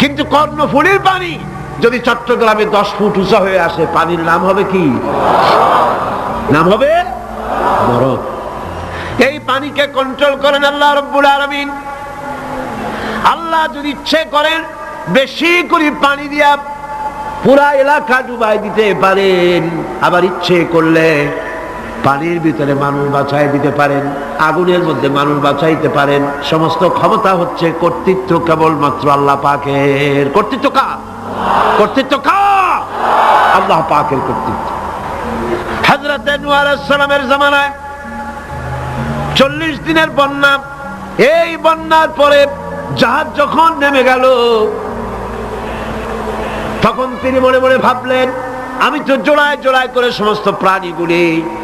কিন্তু কর্ণফুলীর পানি যদি চট্টগ্রামে 10 ফুট উঁচা হয়ে আসে, পানির নাম হবে কি? নাম হবে বরফ। এই পানিকে কন্ট্রোল করেন আল্লাহ রাব্বুল আলামিন। আল্লাহ যদি ইচ্ছে করেন বেশি করে পানি দিয়া পুরা এলাকা ডুবাই দিতে পারেন, আবার ইচ্ছে করলে পানির ভিতরে মানুষ বাঁচাই দিতে পারেন, আগুনের মধ্যে মানুষ বাঁচাইতে পারেন। সমস্ত ক্ষমতা হচ্ছে, কর্তৃত্ব কেবলমাত্র আল্লাহ পাকের। কর্তৃত্ব কার? কর্তৃত্ব কার? আল্লাহ পাকের কর্তৃত্ব। হযরত নূহ আলাইহিস সালামের জামানায় 40 দিনের বন্যা। এই বন্যার পরে জাহাজ যখন নেমে গেল, তখন তিনি মনে মনে ভাবলেন, আমি তো জোড়ায় জোড়ায় করে সমস্ত প্রাণীগুলি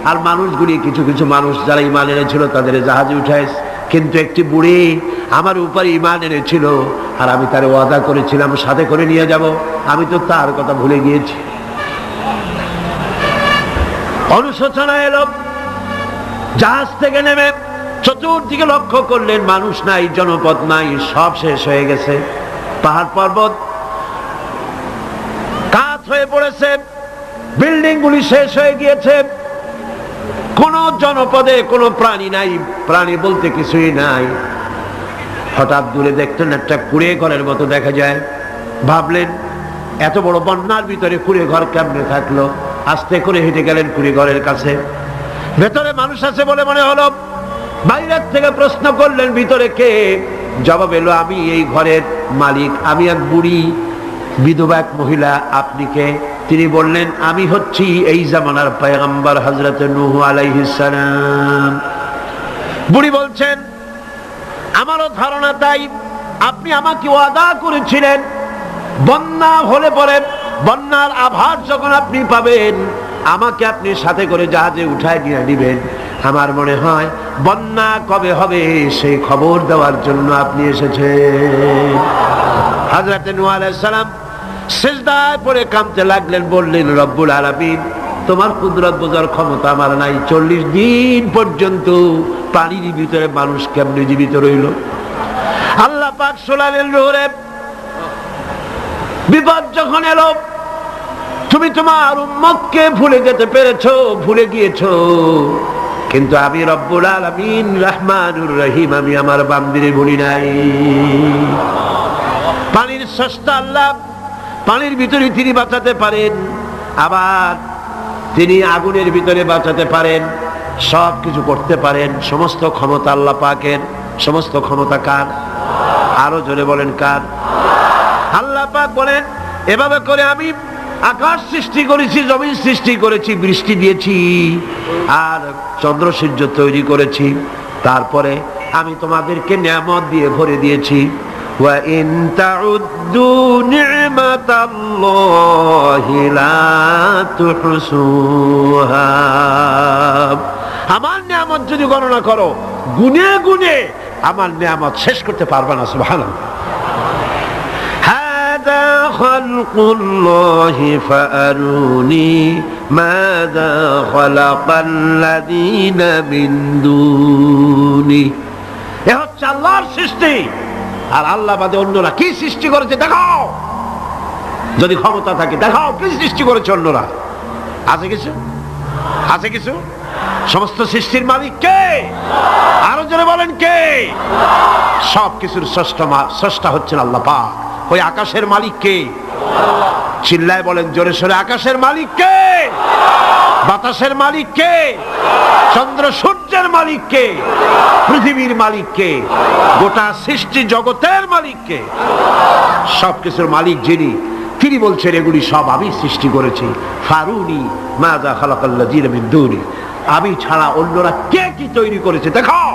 আর মানুষগুলি, কিছু কিছু মানুষ যারা ঈমান এনেছিল তাদের জাহাজে উঠাইছে, কিন্তু একটি বুড়ি আমার উপরে ঈমান এনেছিল আর আমি তার ওয়াদা করেছিলাম সাথে করে নিয়ে যাব, আমি তো তার কথা ভুলে গিয়েছি। অনুশোচনা এলো। জাহাজ থেকে নেমে চতুর্দিকে লক্ষ্য করলেন, মানুষ নাই, জনপদ নাই, সব শেষ হয়ে গেছে। পাহাড় পর্বত কাত হয়ে পড়েছে, বিল্ডিং গুলি শেষ হয়ে গিয়েছে, কোন জনপদে কোনো প্রাণী নাই, প্রাণী বলতে কিছুই নাই। হঠাৎ দূরে দেখতেন একটা কুড়ে ঘরের মতো দেখা যায়। ভাবলেন এত বড় বন্যার ভিতরে কুড়ে ঘর কেমনে থাকলো? আস্তে করে হেঁটে গেলেন কুড়ে ঘরের কাছে। ভেতরে মানুষ আছে বলে মনে হলো। বাইরের থেকে প্রশ্ন করলেন, ভিতরে কে? জবাব এলো, আমি এই ঘরের মালিক, আমি এক বুড়ি বিধবা এক মহিলা। আপনি কে? তিনি বললেন, আমি হচ্ছি এই জামানার পয়গম্বর হযরত নূহ আলাইহিস সালাম। বুড়ি বলছেন, আমারও ধারণা তাই। আপনি আমাকে ওয়াদা করেছিলেন বন্যা হলে পরে, বন্যার আভাস যখন আপনি পাবেন আমাকে আপনি সাথে করে জাহাজে উঠায় নিয়ে দিবেন। আমার মনে হয় বন্যা কবে হবে সেই খবর দেওয়ার জন্য আপনি এসেছেন। হযরত নূহ আলাইহিস সালাম সিজদায় পড়ে কাঁদতে লাগলেন, বললেন, রব্বুল আলামিন, তোমার কুদরত বোঝার ক্ষমতা আমার নাই। 40 দিন পর্যন্ত পানির ভিতরে মানুষ কেমনে জীবিত রইল? আল্লাহ পাক শোনালেন, নূরে, বিপদ যখন এলো তুমি তোমার উম্মতকে ভুলে যেতে পেরেছো, ভুলে গিয়েছো, কিন্তু আমি রব্বুল আলামিন রহমানুর রহিম, আমি আমার বান্দিরে ভুলি নাই। পানির স্রষ্টা আল্লাহ, পানির ভিতরে তিনি বাঁচাতে পারেন, আবার তিনি আগুনের ভিতরে বাঁচাতে পারেন, সব কিছু করতে পারেন। সমস্ত ক্ষমতা আল্লাহ পাকের। সমস্ত ক্ষমতা কার? আরো জোরে বলেন, কার? আল্লাহ পাক বলেন, এভাবে করে আমি আকাশ সৃষ্টি করেছি, জমিন সৃষ্টি করেছি, বৃষ্টি দিয়েছি আর চন্দ্র সূর্য তৈরি করেছি, তারপরে আমি তোমাদেরকে নিয়ামত দিয়ে ভরে দিয়েছি। ওয়া ইন তাউদ্দু নি'মাতাল্লাহি লা তুহসুহা। আমার নিয়ামত যদি গণনা করো, গুনে গুনে আমার নিয়ামত শেষ করতে পারবে না। সুবহানাল্লাহ। হাদা খালকুল্লাহি ফাআরুনি মাযা খালাকাল্লাযীনা মিন দুনি। এ হচ্ছে আল্লাহর সৃষ্টি, আর আল্লাহ বাদে অন্যরা কি সৃষ্টি করেছে দেখাও। যদি ক্ষমতা থাকে দেখাও কি সৃষ্টি করেছে অন্যরা। আছে কিছু? আছে কিছু? সমস্ত সৃষ্টির মালিক কে? আরো জোরে বলেন, কে? সব কিছুর স্রষ্টা হচ্ছেন আল্লাহ পাক। ওই আকাশের মালিক কে? চিল্লায় বলেন জোরে সোরে, আকাশের মালিক কে? বাতাসের মালিক কে? চন্দ্র সূর্যের মালিক কে? পৃথিবীর মালিক কে? গোটা সৃষ্টি জগতের মালিক কে? সবকিছুর মালিক যিনি, তিনি বলছেন এগুলি সব আমি সৃষ্টি করেছি। ফারুনি মাযা খালাকাল্লাযীনা মিন দুনি। আমি ছাড়া অন্যরা কে কি তৈরি করেছে দেখাও।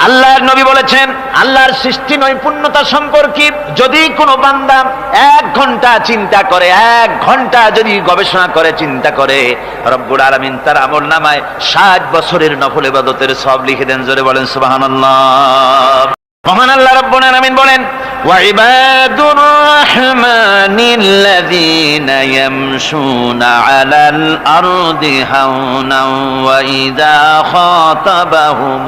আল্লাহর নবী বলেছেন, আল্লাহর সৃষ্টি নৈপুণ্যতা সম্পর্কে যদি কোনো বান্দা 1 ঘন্টা চিন্তা করে, 1 ঘন্টা যদি গবেষণা করে, চিন্তা করে, রব্বুল আলামিন তার আমলনামায় 60 বছরের নফল ইবাদতের সওয়াব লিখে দেন। জোরে বলেন সুবহানাল্লাহ। মহান আল্লাহ রাব্বুল আলামিন বলেন, وعباد الرحمن الذين يمشون على الأرض هونا وإذا خاطبهم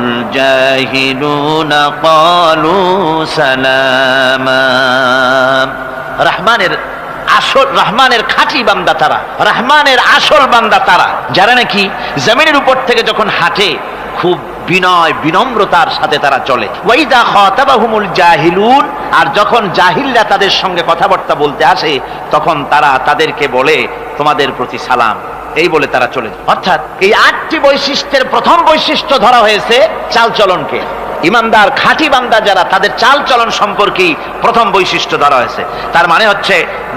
الجاهلون قالوا سلاما রহমানের খাঁটি বান্দা তারা, রহমানের আসল বান্দা তারা যারা নাকি জমিনের উপর থেকে যখন হাঁটে খুব বিনয় বিনম্রতার সাথে তারা চলে। ওয়াইদা খাতাবাহুমুল জাহিলুন, আর যখন জাহিলরা তাদের সঙ্গে কথাবার্তা বলতে আসে তখন তারা তাদেরকে বলে তোমাদের প্রতি সালাম, এই বলে তারা চলে যায়। অর্থাৎ এই 8টি বৈশিষ্ট্যের প্রথম বৈশিষ্ট্য ধরা হয়েছে চালচলনকে। ইমানদার খাঁটি বান্দা যারা তাদের চালচলন সম্পর্কে প্রথম বৈশিষ্ট্য ধরা হয়েছে। তার মানে হচ্ছে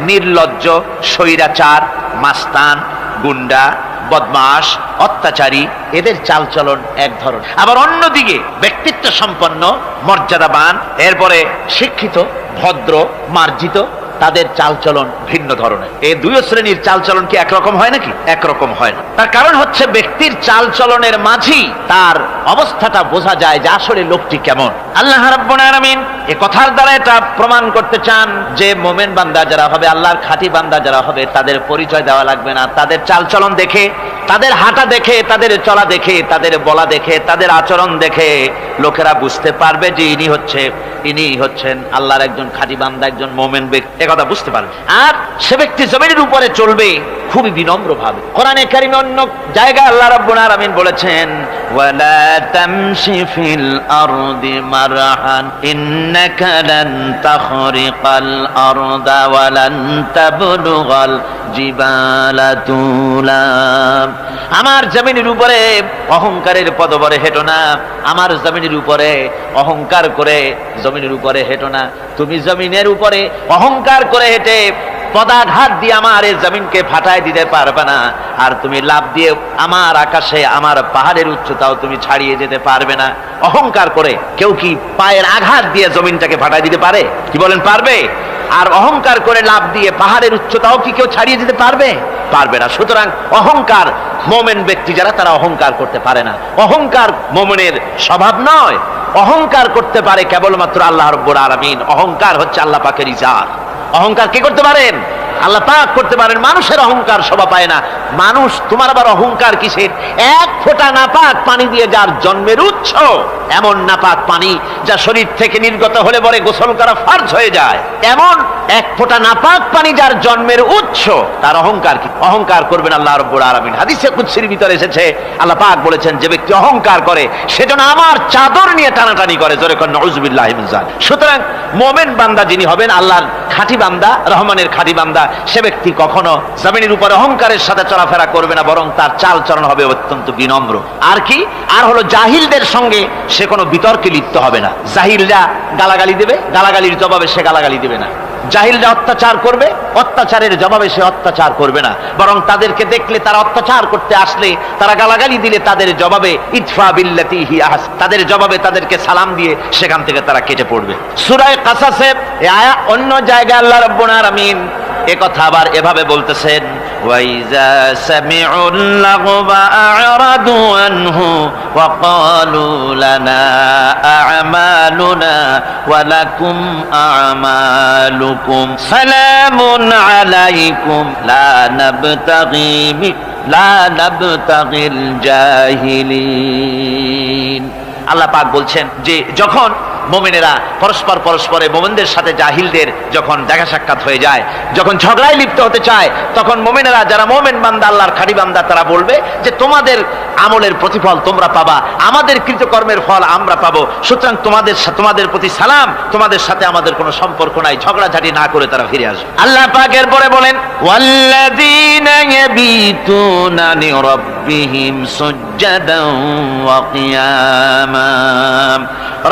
নির্লজ্জ, স্বৈরাচার, মাস্তান, গুন্ডা, বদমাশ, অত্যাচারী, এদের চালচলন এক ধরন। আবার অন্যদিকে ব্যক্তিত্ব সম্পন্ন, মর্যাদাবান, এরপরে শিক্ষিত, ভদ্র, মার্জিত, তাদের চালচলন ভিন্ন ধরনের। এই দুই শ্রেণীর চালচলন কি একরকম হয় নাকি? একরকম হয় না। তার কারণ হচ্ছে ব্যক্তির চালচলনের মাঝেই তার অবস্থাটা বোঝা যায় যে আসলে লোকটি কেমন। আল্লাহ রাব্বুল আলামিন এই কথার দ্বারা এটা প্রমাণ করতে চান যে মোমেন বান্দা যারা হবে, আল্লাহর খাঁটি বান্দা যারা হবে, তাদের পরিচয় দেওয়া লাগবে না। তাদের চালচলন দেখে, তাদের হাঁটা দেখে, তাদের চলা দেখে, তাদের বলা দেখে, তাদের আচরণ দেখে লোকেরা বুঝতে পারবে যে ইনি হচ্ছেন আল্লাহর একজন খাঁটি বান্দা, একজন মোমেন ব্যক্তি, কথা বুঝতে পারবে। আর সে ব্যক্তি জমিনের উপরে চলবে খুবই বিনম্র ভাবে। কোরআনে কারিমে অন্য জায়গায় আল্লাহ রাব্বুল আলামিন বলেছেন ওয়ালা তামশি ফিল আরদি মারহান ইন্নাকা লান তাখরিকাল আরদা ওয়া লান তাবলুগাল জিবালা তুলা। আমার জমিনের উপরে অহংকারের পদবরে হেঁটো না, আমার জমিনের উপরে অহংকার করে জমিনের উপরে হেঁটো না। তুমি জমিনের উপরে অহংকার করে হেঁটে পদাঘাত দিয়ে আমার এই জমিনকে ফাটায় দিতে পারবে না। আর তুমি লাফ দিয়ে আমার আকাশে, আমার পাহাড়ের উচ্চতাও তুমি ছাড়িয়ে যেতে পারবে না। অহংকার করে কেউ কি পায়ের আঘাত দিয়ে জমিনটাকে ফাটায় দিতে পারে? কি বলেন, পারবে? আর অহংকার করে লাফ দিয়ে পাহাড়ের উচ্চতাও কি কেউ ছাড়িয়ে দিতে পারবে? পারবে না। সুতরাং অহংকার, মোমেন ব্যক্তি যারা তারা অহংকার করতে পারে না। অহংকার মোমেনের স্বভাব নয়। অহংকার করতে পারে কেবলমাত্র আল্লাহ রাব্বুল আলামিন। অহংকার হচ্ছে আল্লাহ পাকের ইজাত। অহংকার কে করতে পারেন? আল্লাহ পাক করতে পারেন। মানুষের অহংকার শোভা পায় না। মানুষ, তোমার আবার অহংকার কিসের? এক ফোঁটা নাপাক পানি দিয়ে যার জন্মের উৎস, এমন নাপাক পানি যা শরীর থেকে নির্গত হলে পরে গোসল করা ফরজ হয়ে যায়, এমন এক ফোঁটা নাপাক পানি যার জন্মের উৎস, তার অহংকার কি? অহংকার করবেন আল্লাহ রাব্বুল আলামিন। হাদিসে কুদসির ভিতরে এসেছে, আল্লাহ পাক বলেছেন যে ব্যক্তি অহংকার করে সেজন্য আমার চাদর নিয়ে টানাটানি করে। জোরে কর নাউযুবিল্লাহি মিন যালিক। সুতরাং মোমেন বান্দা যিনি হবেন, আল্লাহর খাঁটি বান্দা, রহমানের খাঁটি বান্দা, সে ব্যক্তি কখনো জমিনের উপরে অহংকারের সাথে চলাফেরা করবে না, বরং তার চালচলন হবে অত্যন্ত বিনম্র। আর কি? আর হলো জাহিলদের সঙ্গে সে কোনো বিতর্কে লিপ্ত হবে না। জাহিলরা গালাগালি দেবে, গালাগালির জবাবে সে গালাগালি দেবে না। জাহিলরা অত্যাচার করবে, অত্যাচারের জবাবে সে অত্যাচার করবে না, বরং তাদেরকে দেখলে, তারা অত্যাচার করতে আসলে, তারা গালাগালি দিলে তাদের জবাবে ইদফা বিল্লাতি হি আহসান, তাদের জবাবে তাদেরকে সালাম দিয়ে সেখান থেকে তারা কেটে পড়বে। সূরা কাসাসে অন্য জায়গায় আল্লাহ রাব্বুল আলামিন এ কথা আবার এভাবে বলতেছেন, ওয়াইজা সামিউল লাগবা আ'রাদু আনহু ওয়া ক্বালু লানা আ'মালুনা ওয়া লাকুম আ'মালুকুম সালামুন আলাইকুম লা নাবতাগিল জাহিলিন। আল্লাহ পাক বলছেন যে যখন মোমেনেরা পরস্পরে মোমেনদের সাথে জাহিলদের যখন দেখা সাক্ষাৎ হয়ে যায়, যখন ঝগড়ায় লিপ্ত হতে চায়, তখন মোমেনেরা যারা মোমেন বান্দা, আল্লাহর খাঁটি বান্দা, তারা বলবে যে তোমাদের আমলের প্রতিফল তোমরা পাবা, আমাদের কৃতকর্মের ফল আমরা পাবো। সুতরাং তোমাদের প্রতি সালাম, তোমাদের সাথে আমাদের কোনো সম্পর্ক নাই। ঝগড়াঝাটি না করে তারা ফিরে আসবে। আল্লাহ পাক এরপরে বলেন ওয়াল্লাযীনা ইয়াবিতুনা লিরাব্বিহিম সুজদান ওয়া কিয়ামা।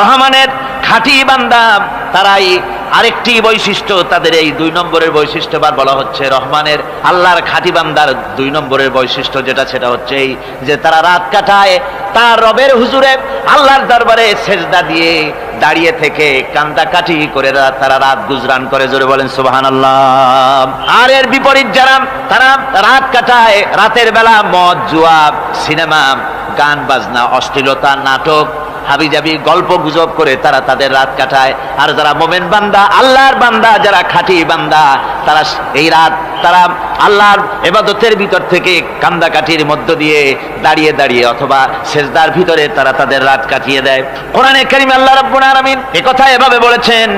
রহমানের খাঁটি বান্দা তারাই আরেকটি বৈশিষ্ট্য, তাদের এই 2 নম্বরের বৈশিষ্ট্য বার বলা হচ্ছে রহমানের, আল্লাহর খাঁটি বান্দার 2 নম্বরের বৈশিষ্ট্য যেটা, সেটা হচ্ছে এই যে তারা রাত কাটায় তার রবের হুজুরে আল্লাহর দরবারে সেজদা দিয়ে দাঁড়িয়ে থেকে কান্দাকাটি করে তারা রাত গুজরান করে, জোরে বলেন সুবহানাল্লাহ। আর এর বিপরীত যারা, তারা রাত কাটায় রাতের বেলা মদ, জুয়া, সিনেমা, গান বাজনা, অশ্লীলতা, নাটক, হাবিজাবি গল্প গুজব করে তারা তাদের রাত কাটায়। আর যারা মোমেন বান্দা, আল্লাহর বান্দা, যারা খাঁটি বান্দা, তারা এই রাত তারা আল্লাহর ইবাদতের ভিতর থেকে কান্দাকাটির মধ্য দিয়ে দাঁড়িয়ে দাঁড়িয়ে অথবা সেজদার ভিতরে তারা তাদের রাত কাটিয়ে দেয়। কোরআনে কারীমে আল্লাহ রাব্বুল আলামিন এই কথা এভাবে বলেছেন,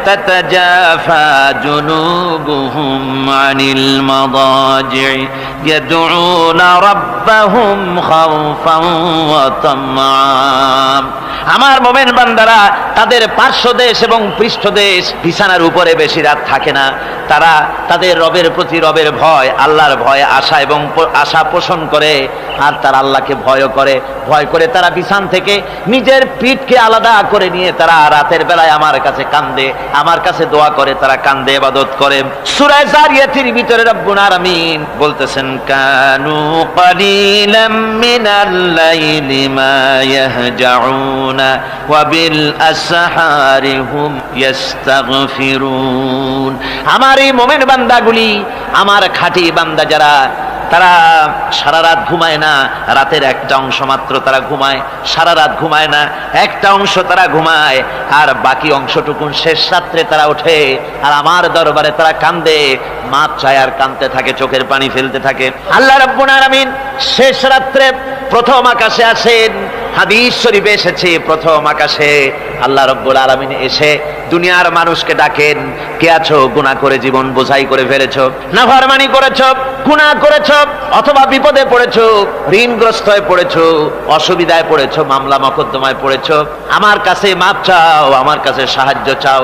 তাতাজাফা জুনুবুহুম আনিল মাদাজি ইয়াদউনা রাব্বাহুম খাওফান ওয়া তামআন। আমার মোমেন বান্দারা তাদের পার্শ্বদেশ এবং পৃষ্ঠদেশ বিছানার উপরে বেশি রাত থাকে না। তারা তাদের রবের প্রতি, রবের ভয়, আল্লাহর ভয়, আশা এবং আশা পোষণ করে। আর তারা আল্লাহকে ভয় করে, ভয় করে তারা বিছান থেকে নিজের পিঠকে আলাদা করে নিয়ে তারা রাতের বেলায় আমার কাছে কান্দে, আমার কাছে দোয়া করে, তারা কান্দে, ইবাদত করে। সূরা যারিয়াতের ভিতরে রব্বুল আলামিন বলতেছেন, কানু কালিলাম মিনাল লাইলি মা ইয়াহজাউনা ওয়া বিল আসহারি হুম ইস্তাগফিরুন। আমার এই মোমেন বান্দাগুলি, আমার খাঁটি বান্দা যারা, তারা সারা রাত ঘুমায় না, রাতের একটা অংশ মাত্র তারা ঘুমায়, সারা রাত ঘুমায় না, একটা অংশ তারা ঘুমায়, আর বাকি অংশটুকু শেষ রাত্রে তারা ওঠে আর আমার দরবারে তারা কান্দে, মাপ চায় আর কাঁদতে থাকে, চোখের পানি ফেলতে থাকে। আল্লাহ রাব্বুল আলামিন শেষ রাত্রে প্রথম আকাশে আসেন। হাদিস শরীফে এসেছে, প্রথম আকাশে আল্লাহ রাব্বুল আলামিন এসে দুনিয়ার মানুষকে ডাকেন, কে আছো? গুনাহ করে জীবন বোঝাই করে ফেলেছো, নাফরমানি করেছো, গুনাহ করেছো, অথবা বিপদে পড়েছো, ঋণগ্রস্ত হয়ে পড়েছো, অসুবিধায় পড়েছো, মামলা মকদ্দমায় পড়েছো, আমার কাছে মাপ চাও, আমার কাছে সাহায্য চাও।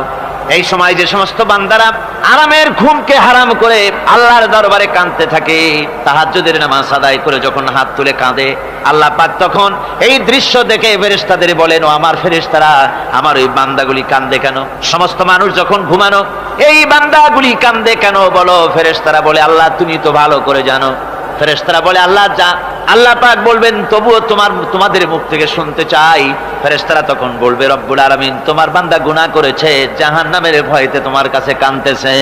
এই সময় যে সমস্ত বান্দারা আরামের ঘুমকে হারাম করে আল্লাহর দরবারে কাঁদতে থাকে, তাহাজ্জুদের নামাজ আদায় করে যখন হাত তুলে কাঁদে, আল্লাহ পাক তখন এই দৃশ্য দেখে ফেরেশতাদের বলেন, ও আমার ফেরেশতারা, আমার ওই বান্দাগুলি কাঁদে কেন? সমস্ত মানুষ যখন ঘুমানো, এই বান্দাগুলি কাঁদে কেন বলো? ফেরেশতারা বলে, আল্লাহ তুমি তো ভালো করে জানো। ফেরেশতারা বলে, আল্লাহ যা। আল্লাহ পাক বলবেন, তবুও তোমাদের মুখ থেকে শুনতে চাই। ফেরেশতারা তখন বলবে, রব্বুল আলামিন তোমার বান্দা গুনাহ করেছে, জাহান্নামের ভয়তে তোমার কাছে কাঁদতেছে,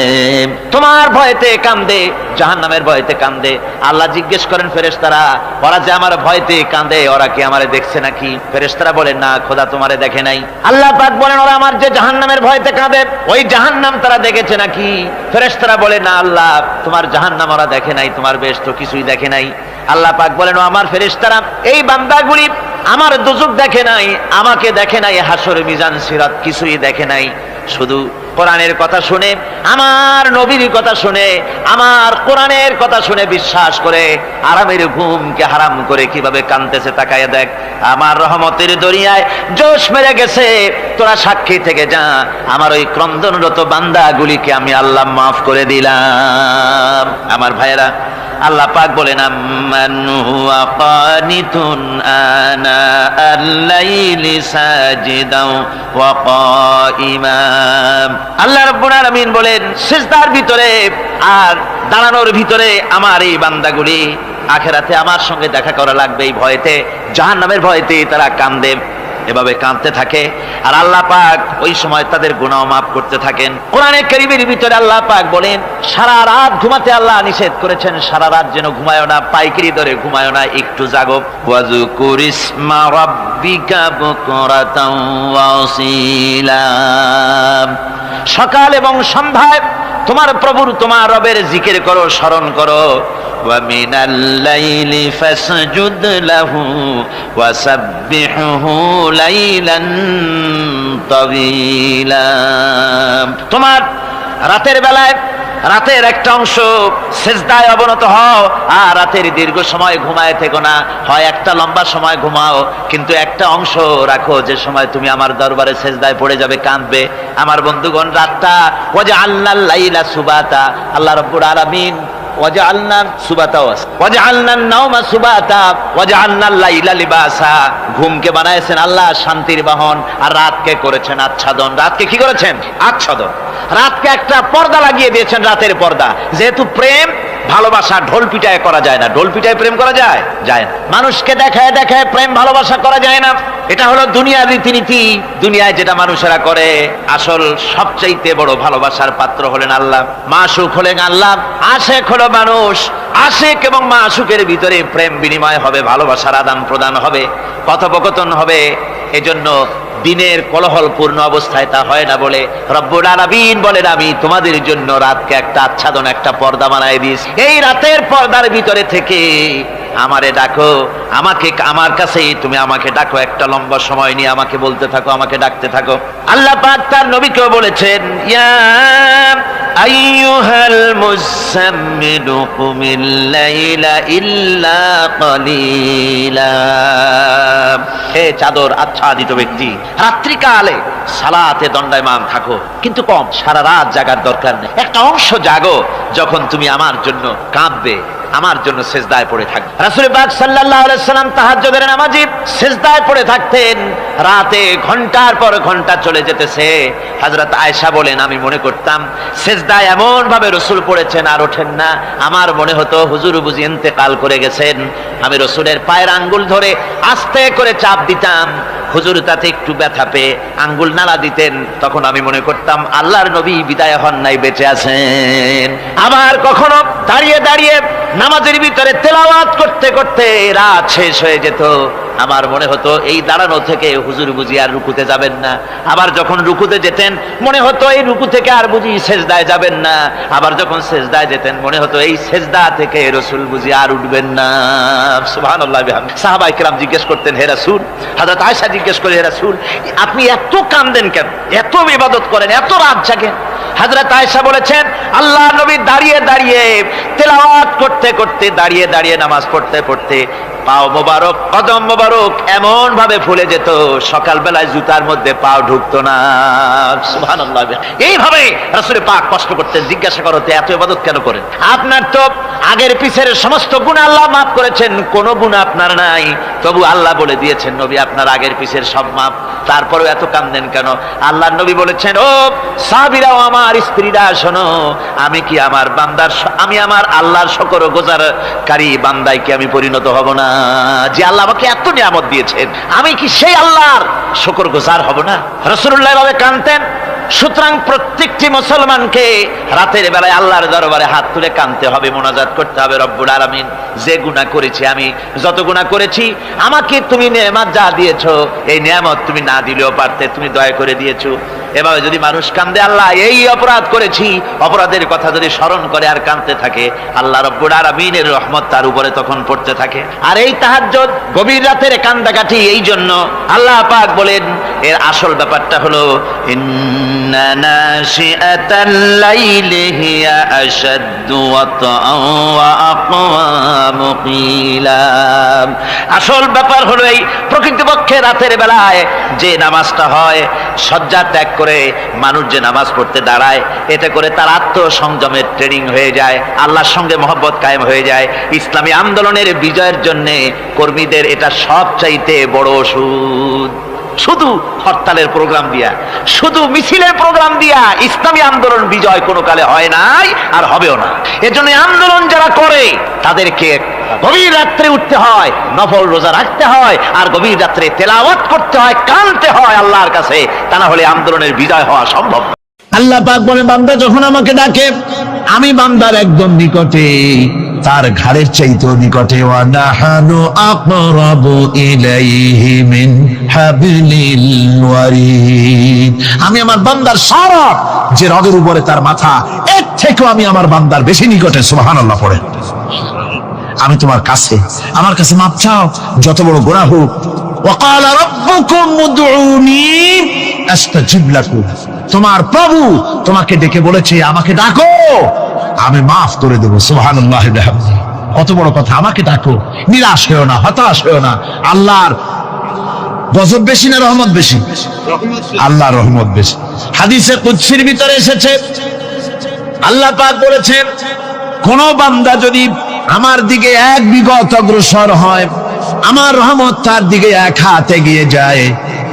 তোমার ভয়তে কাঁদে, জাহান্নামের ভয়তে কাঁদে। আল্লাহ জিজ্ঞেস করেন, ফেরেশতারা ওরা যে আমার ভয়তে কাঁদে, ওরা কি আমারে দেখছে নাকি? ফেরেশতারা বলেন, না খোদা তোমারে দেখে নাই। আল্লাহ পাক বলেন, ওরা আমার যে জাহান্নামের ভয়তে কাঁদে, ওই জাহান্নাম তারা দেখেছে নাকি? ফেরেশতারা বলে, না আল্লাহ তোমার জাহান্নাম ওরা দেখে নাই, তোমার বেহেশত কিছুই দেখে নাই। আল্লাহ পাক বলেন, ও আমার ফেরেশতারা, এই বান্দাগুলি আমার দোজখ দেখে নাই, আমাকে দেখে নাই, হাসর মিজান সিরাত কিছুই দেখে নাই, শুধু কোরআনের কথা শুনে, আমার নবীর কথা শুনে, আমার কোরআনের কথা শুনে বিশ্বাস করে আরামের ঘুমকে হারাম করে কিভাবে কাঁদতেছে তাকায় দেখ। আমার রহমতের দরিয়ায় জোশ মেরে গেছে, তোরা সাক্ষী থেকে যা, আমার ওই ক্রন্দনরত বান্দাগুলিকে আমি আল্লাহ মাফ করে দিলাম। আমার ভাইয়েরা, আল্লাহ পাক বলেন, আম্মান হুয়া কানিতুন আনা আল-লাইলি সাজিদাও ওয়া কাইমা। আল্লাহ রাব্বুল আলামিন বলেন, সিজদার ভিতরে আর দাঁড়ানোর ভিতরে আমার এই বান্দাগুলি আখিরাতে আমার সঙ্গে দেখা করা লাগবে এই ভয়তে, জাহান্নামের ভয়তে তারা কাঁদে, এভাবে কাঁদতে থাকে। আর আল্লাহ পাক ওই সময় তাদের গুনাহ মাফ করতে থাকেন। কোরআনে কারীমের ভিতরে আল্লাহ পাক বলেন, সারা রাত ঘুমাতে আল্লাহ নিষেধ করেছেন, সারা রাত যেন ঘুমায়ো না, পাইকারি দরে ঘুমায়ো না, একটু জাগো। ওয়াজকুর ইসমা রাব্বিকা বুকরাতাও ওয়া আসীলা। সকাল এবং সন্ধ্যায় তোমার প্রভুর, তোমার রবের জিকির করো, স্মরণ করো। وَمِنَ اللَّيْلِ فَاسْجُدْ لَهُ وَسَبِّحْهُ لَيْلًا طَوِيلًا। তোমার রাতের বেলায় রাতের একটা অংশ সেজদায় অবনত হও, আর রাতের দীর্ঘ সময় ঘুমায় থেকো না, হয় একটা লম্বা সময় ঘুমাও, কিন্তু একটা অংশ রাখো যে সময় তুমি আমার দরবারে সেজদায় পড়ে যাবে, কাঁদবে। আমার বন্ধুগণ, রাতটা ওয়াজআলনাল লাইলা সুবাতা, আল্লাহ রাব্বুল আলামিন ওয়াজআলনা সুবাতাও আছে, ওয়াজআলনান নাওমা সুবাতা ওয়াজআলনাল লাইলা লিবাসা। ঘুমকে বানাইছেন আল্লাহ শান্তির বাহন, আর রাতকে করেছেন আচ্ছাদন। রাতকে কি করেছেন? আচ্ছাদন। রাতকে একটা পর্দা লাগিয়ে দিয়েছেন, রাতের পর্দা। যেহেতু প্রেম ভালোবাসা ঢোল পিটায় করা যায় না। ঢোল পিটায় প্রেম করা যায়? যায় না। মানুষকে দেখায় দেখায় প্রেম ভালোবাসা করা যায় না। এটা হলো দুনিয়ার রীতিনীতি। দুনিয়ায় যেটা মানুষেরা করে, আসল সবচাইতে বড় ভালোবাসার পাত্র হলেন আল্লাহ, মাশুক হলেন আল্লাহ, আশেক হলো মানুষ। আশেক এবং মাশুকের ভিতরে প্রেম বিনিময় হবে, ভালোবাসার আদান প্রদান হবে, কথোপকথন হবে। এজন্য দিনের কোলাহলপূর্ণ অবস্থায় তা হয় না বলে রব্বুল আলামিন বলেন, আমি তোমাদের জন্য রাতকে একটা আচ্ছাদন, একটা পর্দা বানায় দিয়েছি। এই রাতের পর্দার ভিতরে থেকে আমারে ডাকো, আমাকে আমার কাছেই তুমি আমাকে ডাকো, একটা লম্বা সময় নিয়ে আমাকে বলতে থাকো, আমাকে ডাকতে থাকো। আল্লাহ পাক তার নবীকেও বলেছেন, ইয়া আইয়ুহাল মুযাম্মিলু কুমিল লাইলা ইল্লা কালিলা। হে চাদর আচ্ছাদিত ব্যক্তি, রাত্রিকালে সালাতে দণ্ডায়মান থাকো, কিন্তু কম, সারা রাত জাগার দরকার নেই। একটা অংশ জাগো, যখন তুমি আমার জন্য কাঁদবে, আমার জন্য সেজদায় পড়ে থাকবে। রাসূল পাক সাল্লাল্লাহু আলাইহি সাল্লাম তাহাজ্জুদের নামাজে সেজদায় পড়ে থাকতেন। রাতে ঘন্টার পর ঘন্টা চলে যেতেছে। হযরত আয়েশা বলেন, আমি মনে করতাম সেজদায় এমন ভাবে রাসূল পড়েছেন আর ওঠেন না, আমার মনে হতো হুজুর বুঝি ইন্তেকাল করে গেছেন। আমি রাসূলের পায়ের আঙ্গুল ধরে আস্তে করে চাপ দিতাম, হুজুর তাতে একটু ব্যথা পেয়ে আঙ্গুল নাড়া দিতেন, তখন আমি মনে করতাম আল্লাহর নবী বিদায় হন নাই, বেঁচে আছেন। আবার কখনো দাঁড়িয়ে দাঁড়িয়ে নামাজের ভিতরে তেলাওয়াত করতে করতে রাত শেষ হয়ে যেত। আমার মনে হতো এই দাঁড়ানো থেকে হুজুর বুঝি আর রুকুতে যাবেন না। আবার যখন রুকুতে যেতেন মনে হতো এই রুকু থেকে আর বুঝি সেজদায় যাবেন না। আবার যখন সেজদায় যেতেন মনে হতো এই সেজদা থেকে রাসূল বুঝি আর উঠবেন না। সুবহানাল্লাহ। সাহাবায়ে কেরাম জিজ্ঞেস করতেন, হে রাসূল, হযরত আয়েশা জিজ্ঞেস করে, হে রাসূল, আপনি এত কাঁদেন কেন, এত ইবাদত করেন, এত রাত জাগেন? হযরত আয়েশা বলেছেন, আল্লাহ নবী দাঁড়িয়ে দাঁড়িয়ে তেলাওয়াত করতে করতে, দাঁড়িয়ে দাঁড়িয়ে নামাজ পড়তে পড়তে পাও মোবারক, কদম মোবারক এমন ভাবে ফুলে যেত, সকাল বেলায় জুতার মধ্যে পাও ঢুকতো না। সুবহানাল্লাহ। এইভাবে রাসূল পাক কষ্ট করতেন। জিজ্ঞাসা করতে, এত ইবাদত কেন করেন? আপনার তো আগের পিছের সমস্ত গুনাহ আল্লাহ মাফ করেছেন, কোনো গুনাহ আপনার নাই। তবু আল্লাহ বলে দিয়েছেন, নবী আপনার আগের পিছের সব মাফ, তারপরেও এত কাঁদেন কেন? আল্লাহর নবী বলেছেন, ও সাহাবীরাও, আমার স্ত্রীরা শোনো, আমি কি আমার বান্দার, আমি আমার আল্লাহর শুকরগুজারকারী বান্দায় কি আমি পরিণত হব না? যে আল্লাহ আমাকে এত নিয়ামত দিয়েছেন, আমি কি সেই আল্লাহর শুকরগুজার হব না? রাসূলুল্লাহ এভাবে কাঁদতেন। সুতরাং প্রত্যেকটি মুসলমানকে রাতের বেলায় আল্লাহর দরবারে হাত তুলে কাঁদতে হবে, মোনাজাত করতে হবে, রব্বুল আলামিন, যে গুনাহ করেছি, আমি যত গুনাহ করেছি, আমাকে তুমি নেয়ামত যা দিয়েছো, এই নেয়ামত তুমি না দিলেও পারতে, তুমি দয়া করে দিয়েছো। এভাবে যদি মানুষ কাঁদে, আল্লাহ এই অপরাধ করেছি, অপরাধের কথা যদি স্মরণ করে আর কাঁদতে থাকে, আল্লাহ রব্বুল আলামিনের রহমত তার উপরে তখন পড়তে থাকে। আর এই তাহাজ্জুদ, গভীর রাতের কান্দাকাটি, এই জন্য আল্লাহ পাক বলেন, এর আসল ব্যাপারটা হলো ইন্না নাশিআতাল লাইলি হিয়া আশাদ্দু ওয়াতআন ওয়া আকওয়ামু কিলা। আসল ব্যাপার হলো এই প্রকৃতপক্ষে রাতের বেলায় যে নামাজটা হয়, শয্যা ত্যাগ করে মানুষ যে নামাজ পড়তে দাঁড়ায়, এতে করে তার আত্মসংযমের ট্রেনিং হয়ে যায়, আল্লাহর সঙ্গে মহব্বত কায়েম হয়ে যায়। ইসলামী আন্দোলনের বিজয়ের জন্য কর্মীদের এটা সবচাইতে বড় ওষুধ। শুধু হরতালের প্রোগ্রাম দিয়া, শুধু মিছিলের প্রোগ্রাম দিয়া ইসলামী আন্দোলন বিজয় কোনো কালে হয় নাই আর হবেও না। এজন্য আন্দোলন যারা করে তাদেরকে গভীর রাত্রে উঠতে হয়, নফল রোজা রাখতে হয়, আর গভীর রাত্রে তেলাওয়াত করতে হয়, কাঁদতে হয় আল্লাহর কাছে, তা না হলে আন্দোলনের বিজয় হওয়া সম্ভব না। আল্লাহ পাক বলে, বান্দা যখন আমাকে ডাকে, আমি বান্দার একদম নিকটে, তার ঘাড়ের চাইতেও নিকটে। ওয়া নাহানু আকরাবু ইলাইহি মিন হাবলিল ওয়ারিদ। আমি আমার বান্দার সারা যে রগের উপরে তার মাথা, এর থেকেও আমি আমার বান্দার বেশি নিকটে। সুবহানাল্লাহ পড়ে। আমি তোমার কাছে, আমার কাছে মাপ চাও, যত বড় গুনাহ হোক। ওয়াকালা রাব্বুকুম উদউনি আস্তাজিব লাকুম। তোমার প্রভু তোমাকে ডেকে বলেছে, আমাকে ডাকো, আমি মাফ করে দেবো। সুবহানাল্লাহ। কত বড় কথা, আমাকে ডাকো, নিরাশ হয়েও না, হতাশ হয়েও না। আল্লাহর গজব বেশি না রহমত বেশি? আল্লাহর রহমত বেশি। হাদিসে কুদসির ভিতরে এসেছে, আল্লাহ পাক বলেছেন, কোন বান্দা যদি আমার দিকে এক বিগত অগ্রসর হয়, আমার রহমত তার দিকে এক হাত এগিয়ে যায়।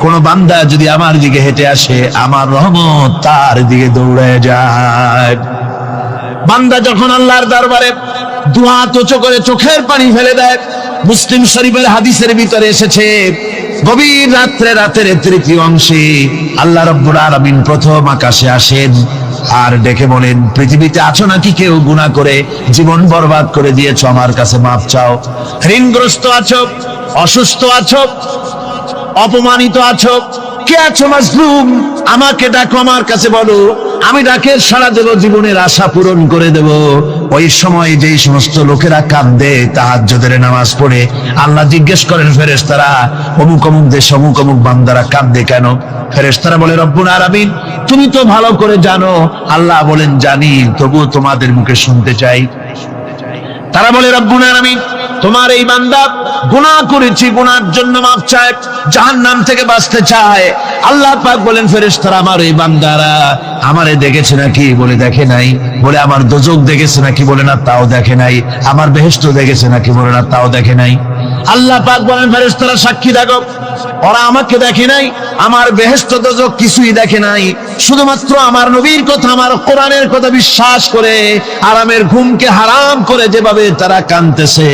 কোন বান্দা যদি আমার দিকে হেঁটে আসে, আমার রহমত তার দিকে দৌড়ে যায়। বান্দা যখন আল্লাহর দরবারে দুহাত উঁচু করে চোখের পানি ফেলে দেয়। মুসলিম শরীফের হাদিসের ভিতরে এসেছে, গভীর রাতের তৃতীয় অংশে আল্লাহ রাব্বুল আলামিন প্রথম আকাশে আসেন আর ডেকে বলেন, পৃথিবীতে আছো নাকি কেউ গুনাহ করে জীবন বরবাদ করে দিয়েছো, আমার কাছে মাফ চাও। ঋণগ্রস্ত আছো, অসুস্থ আছো, অপমানিত আছো, কে আছো মাজলুম, আমাকে ডাকো, আমার কাছে বলো, আমি ডাকে সাড়া দেব, জীবনের আশা পূরণ করে দেব। ওই সময় যেই সমস্ত লোকেরা কাঁদে তাহাজ্জুদের নামাজ পড়ে, আল্লাহ জিজ্ঞেস করেন ফেরেশতারা, অমুক অমুক দেশ অমুক অমুক বান্দারা কাঁদে কেন? ফেরেশতারা বলে, রব্বুল আলামিন তুমি তো ভালো করে জানো। আল্লাহ বলেন, জানি, তবুও তোমাদের মুখে শুনতে চাই। তারা বলে, রব্বুল আলামিন তোমার এই বান্দা গুনাহ করেছি, গুনার জন্য মাফ চায়, জাহান্নাম থেকে বাঁচতে চায়। আল্লাহ পাক বলেন, ফেরেশতারা আমার এই বান্দারা আমারে দেখেছে নাকি? বলে দেখে নাই। বলে আমার দোজখ দেখেছে নাকি? বলে না, তাও দেখে নাই। আমার বেহেশত দেখেছে নাকি? বলে না, তাও দেখে নাই। আল্লাহ পাক বলেন, ফেরেশতারা সাক্ষী থাকো, ওরা আমাকে দেখে নাই, আমার বেহেশত দোজখ কিছুই দেখে নাই, শুধুমাত্র আমার নবীর কথা, আমার কোরআনের কথা বিশ্বাস করে আরামের ঘুমকে হারাম করে যেভাবে তারা কাঁদতেছে,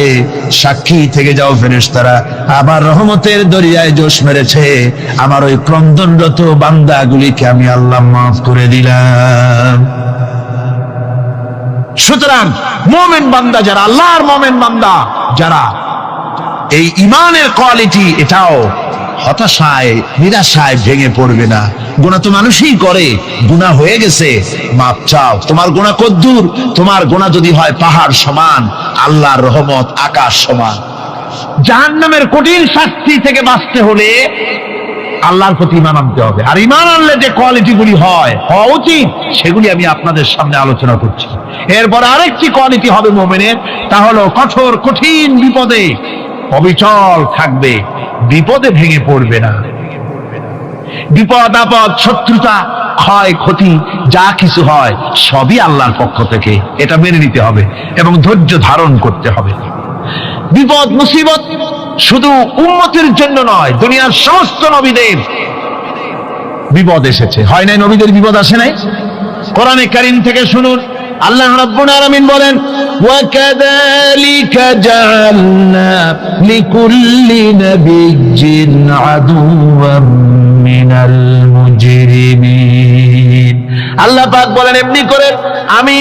সাক্ষী থেকে যাও ফেরেশতারা, আমার রহমতের দরিয়ায় জোশ মেরেছে, আমার ওই ক্রন্দনরত বান্দাগুলিকে আমি আল্লাহ মাফ করে দিলাম। সুতরাং মুমিন বান্দা যারা, আল্লাহর মুমিন বান্দা যারা, এই ঈমানের কোয়ালিটি, এটাও হতাশায় নিরাশায় ভেঙে পড়বে না। গুনাহ তো মানুষই করে, গুনাহ হয়ে গেছে, মাপ চাও। তোমার গুনাহ কদ্দুর? তোমার গুনাহ যদি হয় পাহাড় সমান, আল্লাহর রহমত আকাশ সমান। জাহান্নামের কঠিন শাস্তি থেকে বাঁচতে হলে আল্লাহর প্রতি ঈমান আনতে হবে। আর ঈমান আনলে যে কোয়ালিটিগুলি হওয়া উচিত, সেগুলি আমি আপনাদের সামনে আলোচনা করছি। এরপর আরেকটি কোয়ালিটি হবে মুমিনের, তা হলো কঠোর কঠিন বিপদে অবিচল থাকবে, বিপদে ভেঙে পড়বে না। বিপদ আপদ, শত্রুতা, ক্ষয় ক্ষতি যা কিছু হয় সবই আল্লাহর পক্ষ থেকে, এটা মেনে নিতে হবে এবং ধৈর্য ধারণ করতে হবে। বিপদ মুসিবত শুধু উম্মতের জন্য নয়, দুনিয়ার সমস্ত নবীদের বিপদ এসেছে, হয় নাই? নবীদের বিপদ আসে নাই? কোরআনে কারীম থেকে শুনুন, আল্লাহ রাব্বুল আলামিন বলেন, ওয়াকাযালিকা জাআলনা লিকুল্লি নাবিয়্যিন আদুওয়াম মিনাল মুজরিমিন। আল্লাহ পাক বলেন, এমনি করে আমি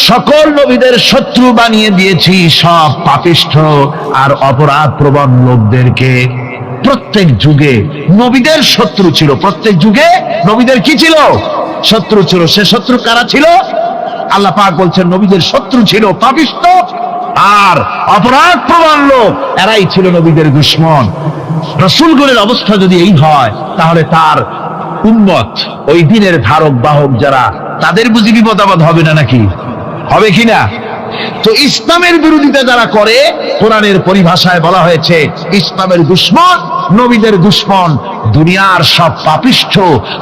সকল নবীদের শত্রু বানিয়ে দিয়েছি সব পাপিষ্ঠ আর অপরাধ প্রবণ লোকদেরকে। প্রত্যেক যুগে নবীদের শত্রু ছিল, প্রত্যেক যুগে নবীদের কি ছিল? শত্রু ছিল। সে শত্রু কারা ছিল? আল্লাহ পাক বলছেন, নবীদের শত্রু ছিল পাপিষ্ঠ আর অপরাধ প্রবণ লোক, এরাই ছিল নবীদের দুশমন। রাসূলগণের অবস্থা যদি এই হয়, তাহলে তার উম্মত, ওই দিনের ধারক বাহক যারা, তাদের বুঝি বিপদ আপদ হবে না নাকি? হবে কিনা? তো ইসলামের বিরোধিতা যারা করে, কোরআনের পরিভাষায় বলা হয়েছে ইসলামের দুশমন, নবীদের দুশমন। দুনিয়ার সব পাপিষ্ঠ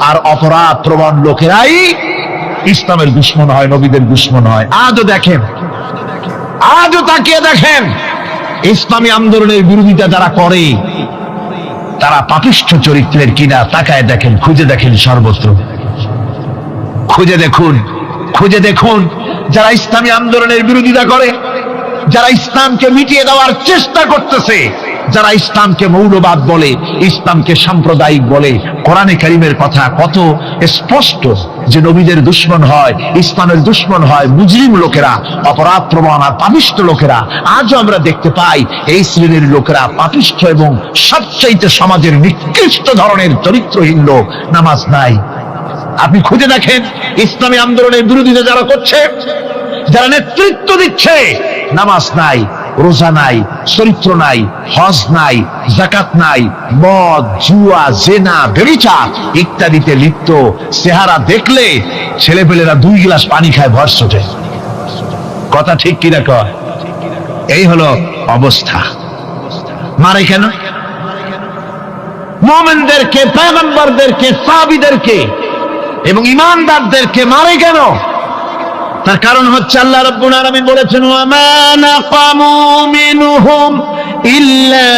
আর অপরাধ প্রবণ লোকেরাই ইসলামের দুশমন হয়, নবীদের দুশমন হয়। আজও দেখেন, আজও তাকিয়ে দেখেন, ইসলামী আন্দোলনের বিরোধিতা যারা করে তারা পাপিষ্ঠ চরিত্রের কিনা, তাকায় দেখেন, খুঁজে দেখেন, সর্বত্র খুঁজে দেখুন, খুঁজে দেখুন। যারা ইসলামী আন্দোলনের বিরোধিতা করে, যারা ইসলামকে মিটিয়ে দেওয়ার চেষ্টা করতেছে, যারা ইসলামকে মৌলবাদ বলে, ইসলামকে সাম্প্রদায়িক বলে, কোরআনে কারীমের কথা কত স্পষ্ট যে নবীদের দুশমন হয়, ইসলামের দুশমন হয় মুজরিম লোকেরা, অপরাধ প্রবণ আর পাপিষ্ঠ লোকেরা। আজও আমরা দেখতে পাই এই শ্রেণীর লোকেরা পাপিষ্ঠ এবং সবচাইতে সমাজের নিকৃষ্ট ধরনের চরিত্রহীন লোক। নামাজ নাই। আপনি খুঁজে দেখেন, ইসলামী আন্দোলনের বিরোধিতা যারা করছে, যারা নেতৃত্ব দিচ্ছে, নামাজ নাই, রোজা নাই, চরিত্র নাই, হজ নাই, যাকাত নাই, মদ, জুয়া, জেনা, ব্যভিচার ইত্যাদিতে লিপ্ত। চেহারা দেখলে ছেলেপেলেরা 2 গ্লাস পানি খায় ভরসটে। কথা ঠিক কিনা কয়? এই হলো অবস্থা। মারে কেন? মুমিনদেরকে, পয়গম্বরদেরকে, সাহাবীদেরকে এবং ঈমানদারদেরকে মারে কেন? তার কারণ হচ্ছে আল্লাহ রাব্বুল আলামিন বলেছেন, ওয়া মা নাকামু মিনহুম ইল্লা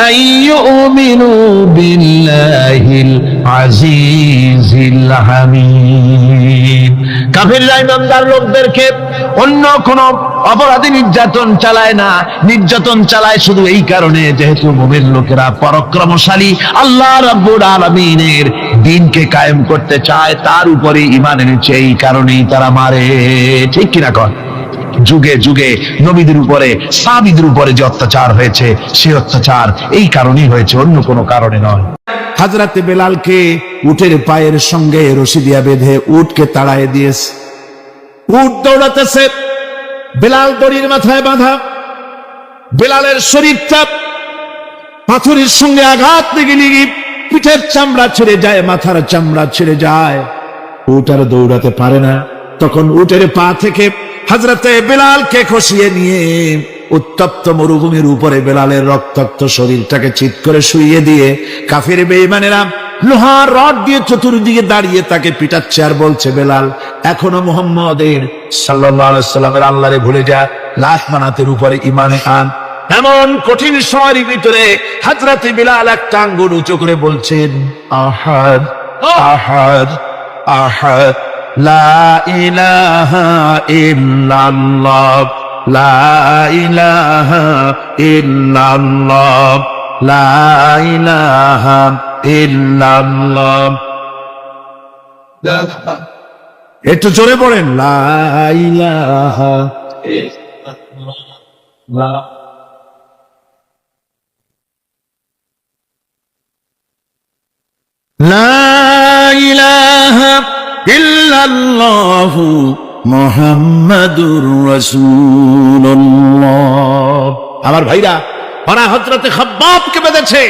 আইয়ুমিনু বিল্লাহিল আজিজিল হামিদ। কাফিররা ঈমানদার লোকদেরকে অন্য কোন অপরাধী নির্যাতন চালায় না, নির্যাতন চালায় শুধু এই কারণে যেহেতু মুমিন লোকেরা পরাক্রমশালী, আল্লাহ রাব্বুল আলামিনের দ্বীনকে কায়েম করতে চায়, তার উপরে ঈমান এনেছে, এই কারণেই তারা মারে। ঠিক কিনা কর? যুগে যুগে নবীদের উপরে, সাহাবীদের উপরে যে অত্যাচার হয়েছে, সেই অত্যাচার এই কারণেই হয়েছে, অন্য কোনো কারণে নয়। হাজরাতে বেলালকে উটের পায়ের সঙ্গে রশি দিয়া বেঁধে উটকে তাড়ায় দিয়েছে। উট দৌড়াতেছে, বেলাল দড়ির মাথায় বাঁধা। বেলালের শরীরটা পাথরের সঙ্গে আঘাত লেগে লেগে পিঠের চামড়া ছেড়ে যায়, মাথার চামড়া ছেড়ে যায়। উট আর দৌড়াতে পারে না। তখন উটের পা থেকে হাজরাতে বেলালকে খসিয়ে নিয়ে উত্তপ্ত মরুভূমির উপরে বেলালের রক্তাক্ত শরীরটাকে চিৎ করে শুইয়ে দিয়ে কাফির বেঈমানেরা লোহার রড দিয়ে চতুর্দিকে দাঁড়িয়ে তাকে পিটাচ্ছে আর বলছে, বেলাল এখনো মুহাম্মদের সাল্লাল্লাহু আলাইহি সাল্লামের আল্লাহরে ভুলে যা, লাশ মানাতের উপরে ঈমানে আন। এমন কঠিন সময়ের ভিতরে হযরতে বেলাল একটা আঙ্গুল উঁচু করে বলছেন, আহাদ আহাদ আহাদ, লা ইলাহা ইল্লাল্লাহ, লা ইলাহা ইল্লাল্লাহ, লা ইলাহা ইল্লাল্লাহ। একটু জোরে পড়েন, লা ইলাহা ইল্লাল্লাহ। লা ইলাহা ইল্লাল্লাহু মুহাম্মাদুর রাসূলুল্লাহ। আমার ভাইরা, ওরা হযরতে খাব্বাবকে বেঁধেছে,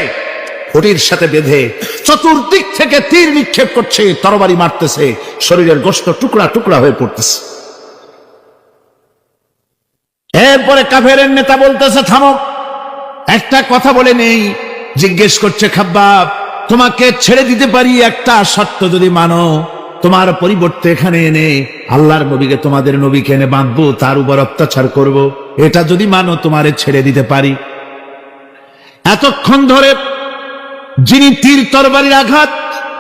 খুঁটির সাথে বেঁধে চতুর্দিক থেকে তীর নিক্ষেপ করছে, তরবারি মারতেছে, শরীরের গোশত টুকরা টুকরা হয়ে পড়তেছে। এরপরে কাফেরের নেতা বলতেছে, থামো, একটা কথা বলে নেই। জিজ্ঞেস করছে, খাব্বাব তোমাকে ছেড়ে দিতে পারি একটা শর্ত যদি মানো, তোমার পরিবর্তে এখানে এনে আল্লাহর নবীকে, তোমাদের নবীকে এনে বাঁধবো, তার উপর অত্যাচার করব, এটা যদি মানো তোমারে ছেড়ে দিতে পারি। এতক্ষণ ধরে যিনি তীর তরবারির আঘাত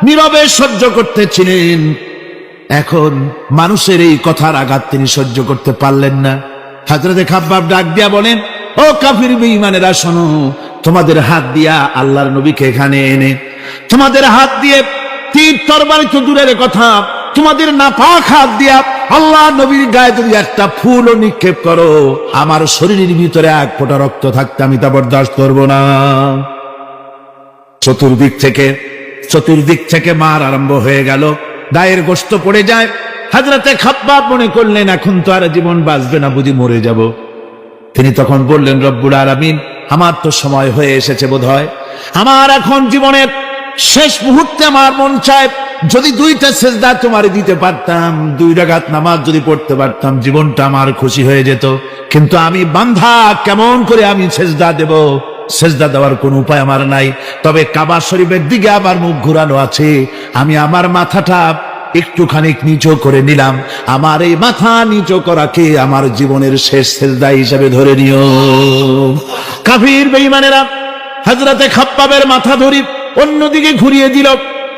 নীরবে সহ্য করতেছিলেন, এখন মানুষের এই কথার আঘাত তিনি সহ্য করতে পারলেন না। হযরতে খাব্বাব ডাক দিয়া বলেন, ও কাফির বেঈমানেরা শোনো, তোমাদের হাত দিয়া আল্লাহর নবীকে এখানে এনে, তোমাদের হাত দিয়ে তীর তরবারি তো দূরের কথা, তোমাদের নাপাক হাত দিয়া আল্লাহ নবীর গায়ে যদি একটা ফুলও নিক্ষেপ করো, আমার শরীরের ভিতরে এক ফোঁটা রক্ত থাকতে আমি তা বরদাস্ত করব না। চতুর্দিক থেকে মার আরম্ভ হয়ে গেল, গায়ের গোশত পড়ে যায়। হযরতে খাব্বাব মনে করলেন এখন তো আর জীবন বাঁচবে না, বুঝি মরে যাব। তিনি তখন বললেন, রব্বুল আলামিন, আমার তো সময় হয়ে এসেছে বোধহয়, আমার এখন জীবনের শেষ মুহূর্তে আমার মন চায় যদি দুইটা সেজদা তোমারে দিতে পারতাম, 2 রাকাত নামাজ যদি পড়তে পারতাম, জীবনটা আমার খুশি হয়ে যেত। কিন্তু আমি বান্ধা, কেমন করে আমি সেজদা দেব? সেজদা দেওয়ার কোন উপায় আমার নাই। তবে কাবা শরীফের দিকে আমার মুখ ঘুরানো আছে, আমি আমার মাথাটা একটুখানি নিচু করে নিলাম। আমার এই মাথা নিচু করাকে আমার জীবনের শেষ সেজদা হিসেবে ধরে নিও। কাফির বেঈমানেরা হযরতে খাব্বাবের মাথা ধরি অন্যদিকে ঘুরিয়ে দিল।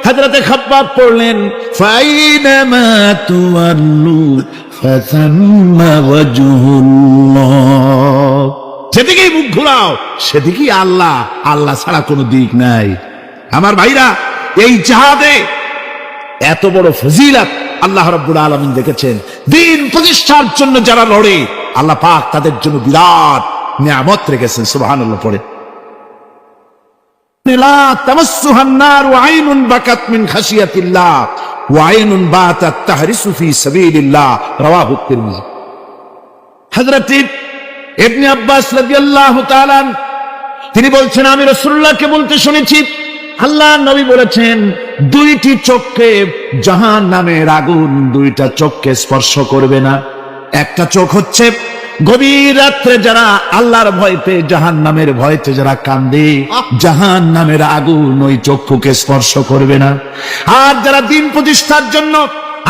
হযরতে খাব্বাব পড়লেন, ফাইনামা তুওয়াল্লু ফাসাম্মা ওয়াজহুল্লাহ, যেদিকেই মুখ ঘুরাও সেদিকেই আল্লাহ, আল্লাহ ছাড়া কোনো দিক নাই। আমার ভাইরা, এই জিহাদে এত বড় ফজিলত আল্লাহ রাব্বুল আলামিন দেখেছেন। দ্বীন প্রতিষ্ঠার জন্য যারা লড়ে, আল্লাহ পাক তাদের জন্য বিরাট নিয়ামত রেখেছেন। সুবহানাল্লাহ পড়ে, লা তামাসসুহান নার ওয়া আইনুন বাকাত মিন খাশিয়াতিল্লাহ ওয়া আইনুন বাতাত তাহরিসু ফি সাবিলিল্লাহ, রাওয়াহু তিরমিজি। হযরত ইবনে আব্বাস রাদিয়াল্লাহু তাআলা তিনি বলছেন, আমি রাসূলুল্লাহকে বলতে শুনেছি, আল্লাহর নবী বলেছেন, 2টি চোখকে জাহান্নামের আগুন 2টা চোখকে স্পর্শ করবে না। একটা চোখ হচ্ছে গভীর রাত্রে যারা আল্লাহর ভয়তে, জাহান্নামের ভয়তে যারা কান্দে, জাহান্নামের আগুন ওই চক্ষুকে স্পর্শ করবে না। আর যারা দ্বীন প্রতিষ্ঠার জন্য,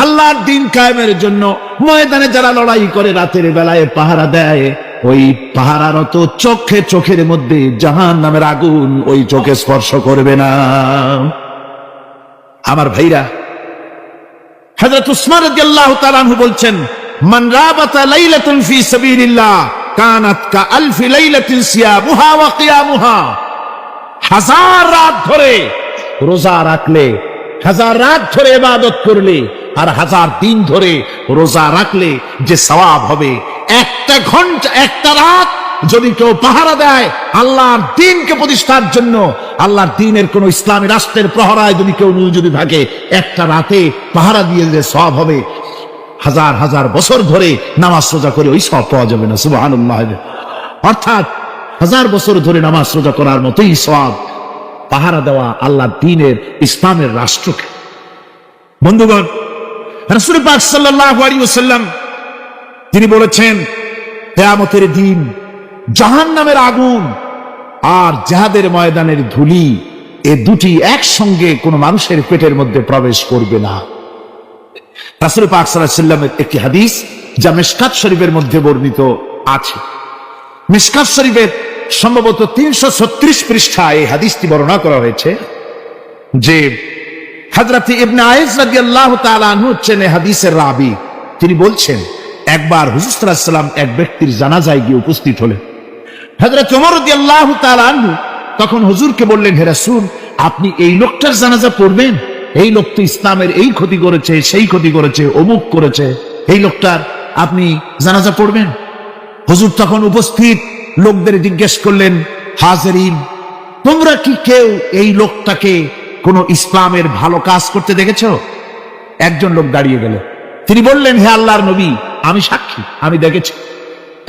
আল্লাহর দ্বীন কায়েমের জন্য ময়দানে যারা লড়াই করে, রাতের বেলায় পাহারা দেয়, ওই পাহারারত চোখের মধ্যে জাহান্নামের আগুন ওই চোখে স্পর্শ করবে না। আমার ভাইরা, হযরত উসমান রাদিয়াল্লাহু তাআলা আনহু বলছেন, মান রাবাতা লাইলাতুন ফি সাবিলিল্লাহ কানাত কা আলফি লাইলাতিন সিয়ামুহা ওয়া কিয়ামুহা। 1000 রাত ধরে রোজা রাখলে, 1000 রাত ধরে ইবাদত করলে, আর 1000 দিন ধরে রোজা রাখলে যে সওয়াব হবে, একটা ঘন্টা, একটা রাত যদি কেউ পাহারা দেয় আল্লাহর দ্বীনকে প্রতিষ্ঠার জন্য, আল্লাহর দ্বীনের কোন ইসলামী রাষ্ট্রের প্রহরায় যদি কেউ যদি থাকে, একটা রাতে পাহারা দিয়ে যে সওয়াব হবে, 1000 1000 বছর ধরে নামাজ রোজা করে ওই সওয়াব পাওয়া যাবে না। সুবহানাল্লাহ। অর্থাৎ 1000 বছর ধরে নামাজ রোজা করার মতোই সওয়াব পাহারা দেওয়া আল্লাহর দ্বীনের, ইসলামের রাষ্ট্রকে। বন্ধুগণ, রাসূল পাক সাল্লাল্লাহু আলাইহি ওয়াসাল্লাম তিনি বলেছেন, কিয়ামতের দিন জাহান্নামের আগুন আর জিহাদের ময়দানের ধুলি, এ দুটি একসঙ্গে কোন মানুষের পেটের মধ্যে প্রবেশ করবে না। রাসূল পাক সাল্লাল্লাহু আলাইহি ওয়াসাল্লামের একটি হাদিস যা মিশকাত শরীফের মধ্যে বর্ণিত আছে। মিশকাত শরীফের সম্ভবত 336 পৃষ্ঠায় এই হাদিসটি বর্ণনা করা হয়েছে যে হযরত ইবনে আয়েশ রাদিয়াল্লাহু তাআলা আনহু হচ্ছেন এই হাদিসের রাবী। তিনি বলছেন, একবার হুজুর সাল্লাল্লাহু আলাইহি ওয়াসাল্লাম এক ব্যক্তির জানাজায় গিয়ে উপস্থিত হলেন। হযরত ওমর রাদিয়াল্লাহু তাআলা আনহু তখন হুজুরকে বললেন, হে রাসূল, আপনি এই লোকটার জানাজা পড়বেন? এই লোক তো ইসলামের এই ক্ষতি করেছে, সেই ক্ষতি করেছে, অমুক করেছে, এই লোকটার আপনি জানাজা পড়বেন? হুজুর তখন উপস্থিত লোকদের জিজ্ঞেস করলেন, হাজিরিন, তোমরা কি কেউ এই লোকটাকে কোন ইসলামের ভালো কাজ করতে দেখেছো? একজন লোক দাঁড়িয়ে গেল। তিনি বললেন, হে আল্লাহর নবী, আমি সাক্ষী, আমি দেখেছি।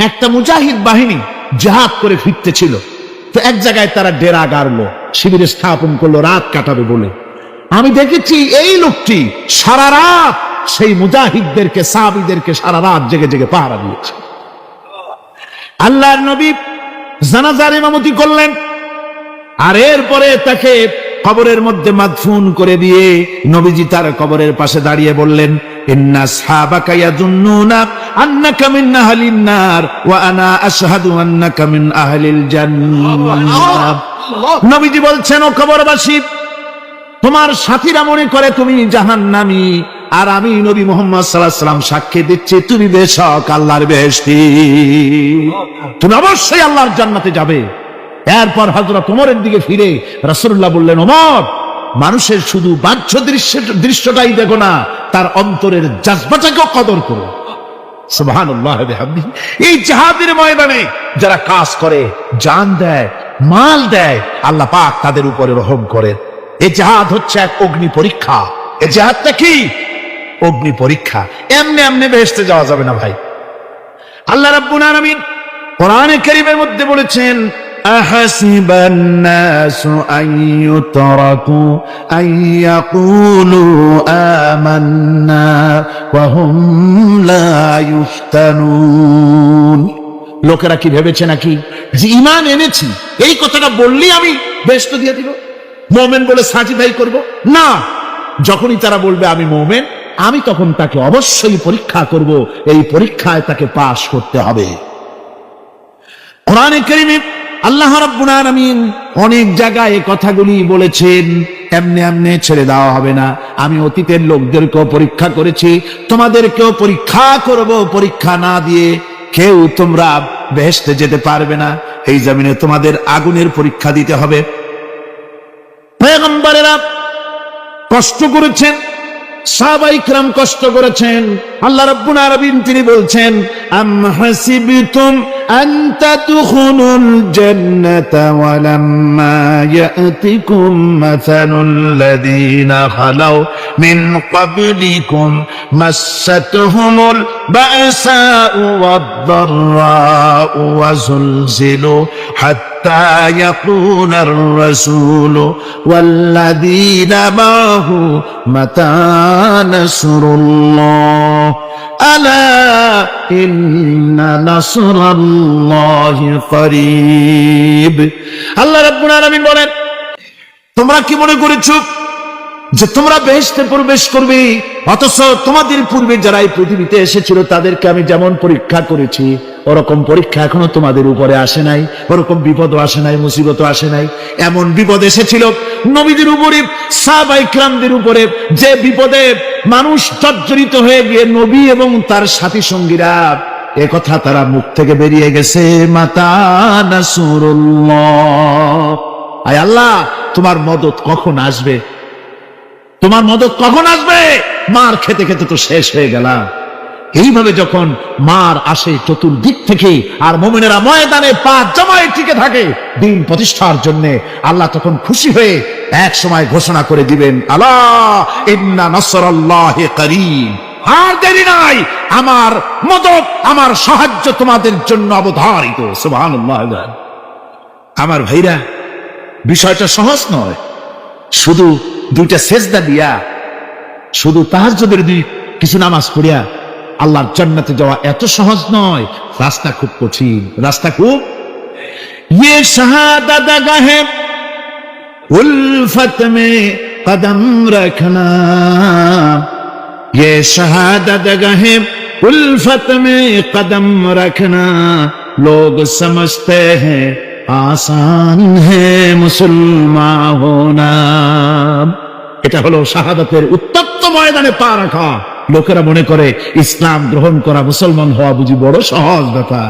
একটা মুজাহিদ বাহিনী জিহাদ করে ফিরতেছিল, তো এক জায়গায় তারা ডেরা গাড়লো, শিবিরে স্থাপন করলো রাত কাটাবে বলে। আমি দেখেছি এই লোকটি সারা রাত সেই মুজাহিদদেরকে, সাহাবীদেরকে সারা রাত জেগে জেগে পাহারা দিয়েছে। আল্লাহর নবী জানাজার ইমামতি করলেন, আর এরপরে তাকে কবরের মধ্যে মাদফুন করে দিয়ে নবীজি তার কবরের পাশে দাঁড়িয়ে বললেন, ইন্না আসহাবাকা ইয়াযুন্নুনা আন্নাকা মিন আহলিন নার ওয়া আনা আশহাদু আন্নাকা মিন আহলিল জান্নাহ। নবীজি বলছেন, ও কবরবাসী, তোমার সাথীরা মনে করে তুমি জাহান্নামী, আর আমি নবী মুহাম্মদ সাল্লাল্লাহু আলাইহি ওয়াসাল্লাম সাক্ষী দিচ্ছি তুমি বেশক আল্লাহর বেহেশতি, তুমি অবশ্যই আল্লাহর জান্নাতে যাবে। এরপর হযরত ওমরের দিকে ফিরে রাসূলুল্লাহ বললেন, ওমর, মানুষের শুধু বাহ্য দৃশ্যটাই দেখো না, তার অন্তরের জজবাটাকেও কদর করো। সুবহানাল্লাহ ওয়া বিহামদিহি। এই জিহাদের ময়দানে যারা কাজ করে, জান দেয়, মাল দেয়, আল্লাহ পাক তাদের উপরে রহম করেন। এই জিহাদ হচ্ছে এক অগ্নি পরীক্ষা। এই জিহাদটা কি? অগ্নি পরীক্ষা। এমনি এমনি বেহেশতে যাওয়া যাবে না ভাই। আল্লাহ রাব্বুল আলামিন কোরআনে কারীমের মধ্যে বলেছেন, আহাসিবান নাসু আন ইউতরাকু আন ইয়াকুলু আমান্না ওয়া হুম লা ইফতানুন। লোকেরা কি ভেবেছে নাকি যে ঈমান এনেছি এই কথাটা বললেই আমি বেহেশত দিয়ে দিব, মুমিন বলে সার্টিফাই করব? না, যখনই তারা বলবে আমি মুমিন, আমি তখন তাকে অবশ্যই পরীক্ষা করব, এই পরীক্ষায় তাকে পাশ করতে হবে। কোরআনে কারীমে আল্লাহ রাব্বুল আলামিন অনেক জায়গায় এই কথাগুলি বলেছেন, এমনি এমনি ছেড়ে দেওয়া হবে না। আমি অতীতের লোকদেরকেও পরীক্ষা করেছি, তোমাদেরকেও পরীক্ষা করব। পরীক্ষা না দিয়ে কেউ তোমরা বেহেশতে যেতে পারবে না। এই জমিনে তোমাদের আগুনের পরীক্ষা দিতে হবে। পয়গম্বরেরা কষ্ট করেছেন, সাহাবায়ে কিরাম কষ্ট করেছেন। আল্লাহ রাব্বুল আলামিন তিনি বলছেন, আম হাসিবতুম আন তাদখুলুল জান্নাতা ওয়া লাম্মা ইয়াতিকুম মাসালুল লাযীনা খালাউ মিন ক্বাবলিকুম মাসাতহুমুল বা'সাউ ওয়াদ-দাররাউ ওয়া যুলজিলু হাত্তা ইয়াকুলার রাসূলু ওয়াল্লাযীনা মা'হু মাতা নাসরুল্লাহ আলা ইন্না নাসরাল্লাহি করিব। আল্লাহ রাব্বুল আলামিন বলেন, তোমরা কি মনে করেছো যে তোমরা বেহেশতে প্রবেশ করবে, অথচ তোমাদের পূর্বে যারা এই পৃথিবীতে এসেছিল তাদেরকে আমি যেমন পরীক্ষা করেছি ওরকম পরীক্ষা এখনো তোমাদের উপরে আসে নাই, ওরকম বিপদও আসে নাই, মুসিবতও আসে নাই। এমন বিপদ এসেছিল নবীদের উপরে, সাহাবায়ে কিরামদের উপরে, যে বিপদে মানুষ জর্জরিত হয়ে গিয়ে নবী এবং তার সাথী সঙ্গীরা এ কথা তারা মুখ থেকে বেরিয়ে গেছে, মাতা নাসরুল্লাহ, আয় আল্লাহ তোমার মদত কখন আসবে, তোমার মদত কখন আসবে? মার খেতে খেতে তো শেষ হয়ে গেলাম। এইভাবে যখন মার আসে চতুর্দিক থেকে, আর মুমিনেরা ময়দানে পা জমায়ে টিকে থাকে দিন প্রতিষ্ঠার জন্য, আল্লাহ তখন খুশি হয়ে এক সময় ঘোষণা করে দিবেন, আলা ইন্না নাসরাল্লাহি করিব, আর দেরি নাই, আমার মদত, আমার সাহায্য তোমাদের জন্য অবধারিত। সুবহানাল্লাহ। আমার ভাইরা, বিষয়টা সহজ নয়। শুধু দুইটা সেজদা দিয়া, শুধু তাহাজ্জুদের কিছু নামাজ পড়িয়া আল্লাহর জান্নাতে যাওয়া এত সহজ নয়, রাস্তা খুব কঠিন, রাস্তা খুব। ये शहादत गाहे उल्फत में कदम रखना, ये शहादत गाहे उल्फत में कदम रखना, लोग समझते हैं आसान है मुसलमान होना। এটা হলো শাহাদাতের উত্তপ্ত ময়দানে পা রাখা। লোকেরা মনে করে ইসলাম গ্রহণ করা, মুসলমান হওয়া বুঝি বড় সহজ ব্যাপার।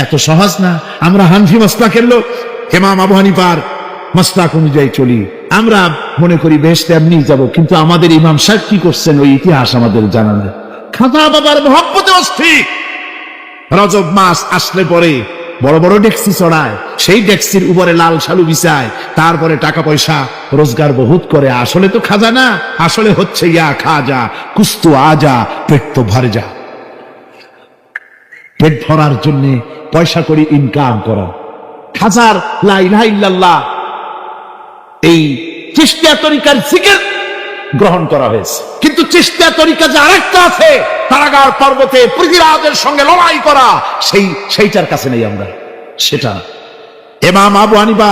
এত সহজ না। আমরা হানফি মাসলাকের লোক, ইমাম আবু হানিফার মাসলাক অনুযায়ী চলি। আমরা মনে করি বেহেশতে এমনি যাব, কিন্তু আমাদের ইমাম সাহেব কি করছেন ওই ইতিহাস আমাদের জানা নেই। খাজা বাবার মহব্বতে অস্থির। রজব মাস আসলে পরে বড় বড় ডেক্সি চড়ায়, সেই ডেক্সির উপরে লাল শালু বিছায়, তারপরে টাকা পয়সা রোজগার বহুত করে। আসলে তো খাজা না, আসলে হচ্ছে ইয়া খাজা কুস্তু আজা, পেট তো ভরে যা। পেট ভরার জন্য পয়সা করে ইনকাম করা। খাজার লা ইলাহা ইল্লাল্লাহ, এই চিশতিয়া তরিকার জিকির গ্রহণ করা হয়েছে, কিন্তু চিশতিয়া তরিকা যে আরেকটা আছে, তারাগার পর্বতে পৃথিবীরাজের সঙ্গে লড়াই করা, সেইটার কাছে নেই আমরা। সেটা ইমাম আবু হানিফা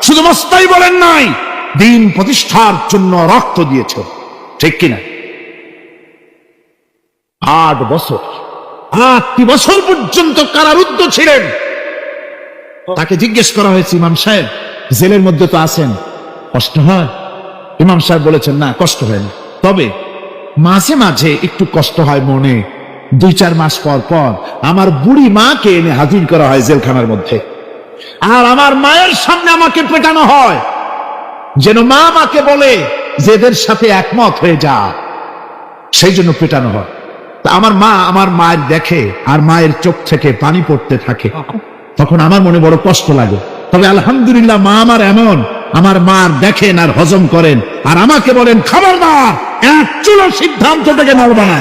শুধু মস্তাই বলেন নাই, দিন প্রতিষ্ঠার জন্য রক্ত দিয়েছে, ঠিক কিনা? 8 বছর, 8টি বছর পর্যন্ত কারারুদ্ধ ছিলেন। তাকে জিজ্ঞেস করা হয়েছে, ইমাম সাহেব জেলের মধ্যে তো আছেন, কষ্ট হয়? ইমাম সাহেব বলেছেন, না কষ্ট হয় না, তবে মাঝে মাঝে একটু কষ্ট হয় মনে। 2-4 মাস পর পর আমার বুড়ি মাকে এনে হাজির করা হয় জেলখানার মধ্যে, আর আমার মায়ের সামনে আমাকে পেটানো হয়, যেন মা আমাকে বলে যে এদের সাথে একমত হয়ে যা, সেই জন্য পেটানো হয়। তা আমার মা আমার মায়ের দেখে, আর মায়ের চোখ থেকে পানি পড়তে থাকে, তখন আমার মনে বড় কষ্ট লাগে। তবে আলহামদুলিল্লাহ, মা আমার এমন, আমার মার দেখেন আর হজম করেন, আর আমাকে বলেন খবরদার এক চুলো সিদ্ধান্ত থেকে নড়বা না।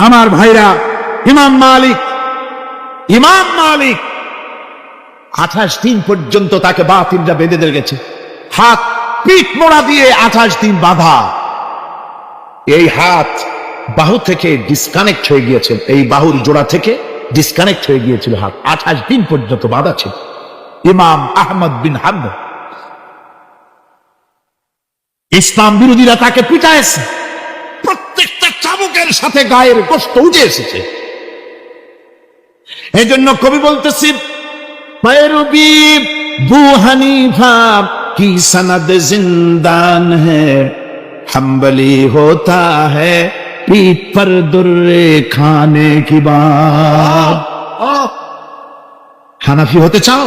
আমার ভাইরা, ইমাম মালিক 28 দিন পর্যন্ত তাকে বাতিলরা বেঁধে রেখেছে, হাত পিঠ মোড়া দিয়ে 28 দিন বাঁধা। এই হাত বাহু থেকে ডিসকানেক্ট হয়ে গিয়েছে, এই বাহুর জোড়া থেকে ডিসকানেক্ট হয়ে গিয়েছিল হাত, 28 দিন পর্যন্ত বাঁধা ছিল। ইমাম আহমদ বিন হাম্বল, ইসলাম বিরোধীরা তাকে পিটাইছে, প্রত্যেকটা চাবুকের সাথে গায়ের গোশত উঠে এসেছে। এই জন্য কবি বলতেছি, पैरूबी बू हनीफा की सनद जिंदान है, हम्बली होता है पीठ पर दुर्रे खाने की बात। হানাফি হতে চাও,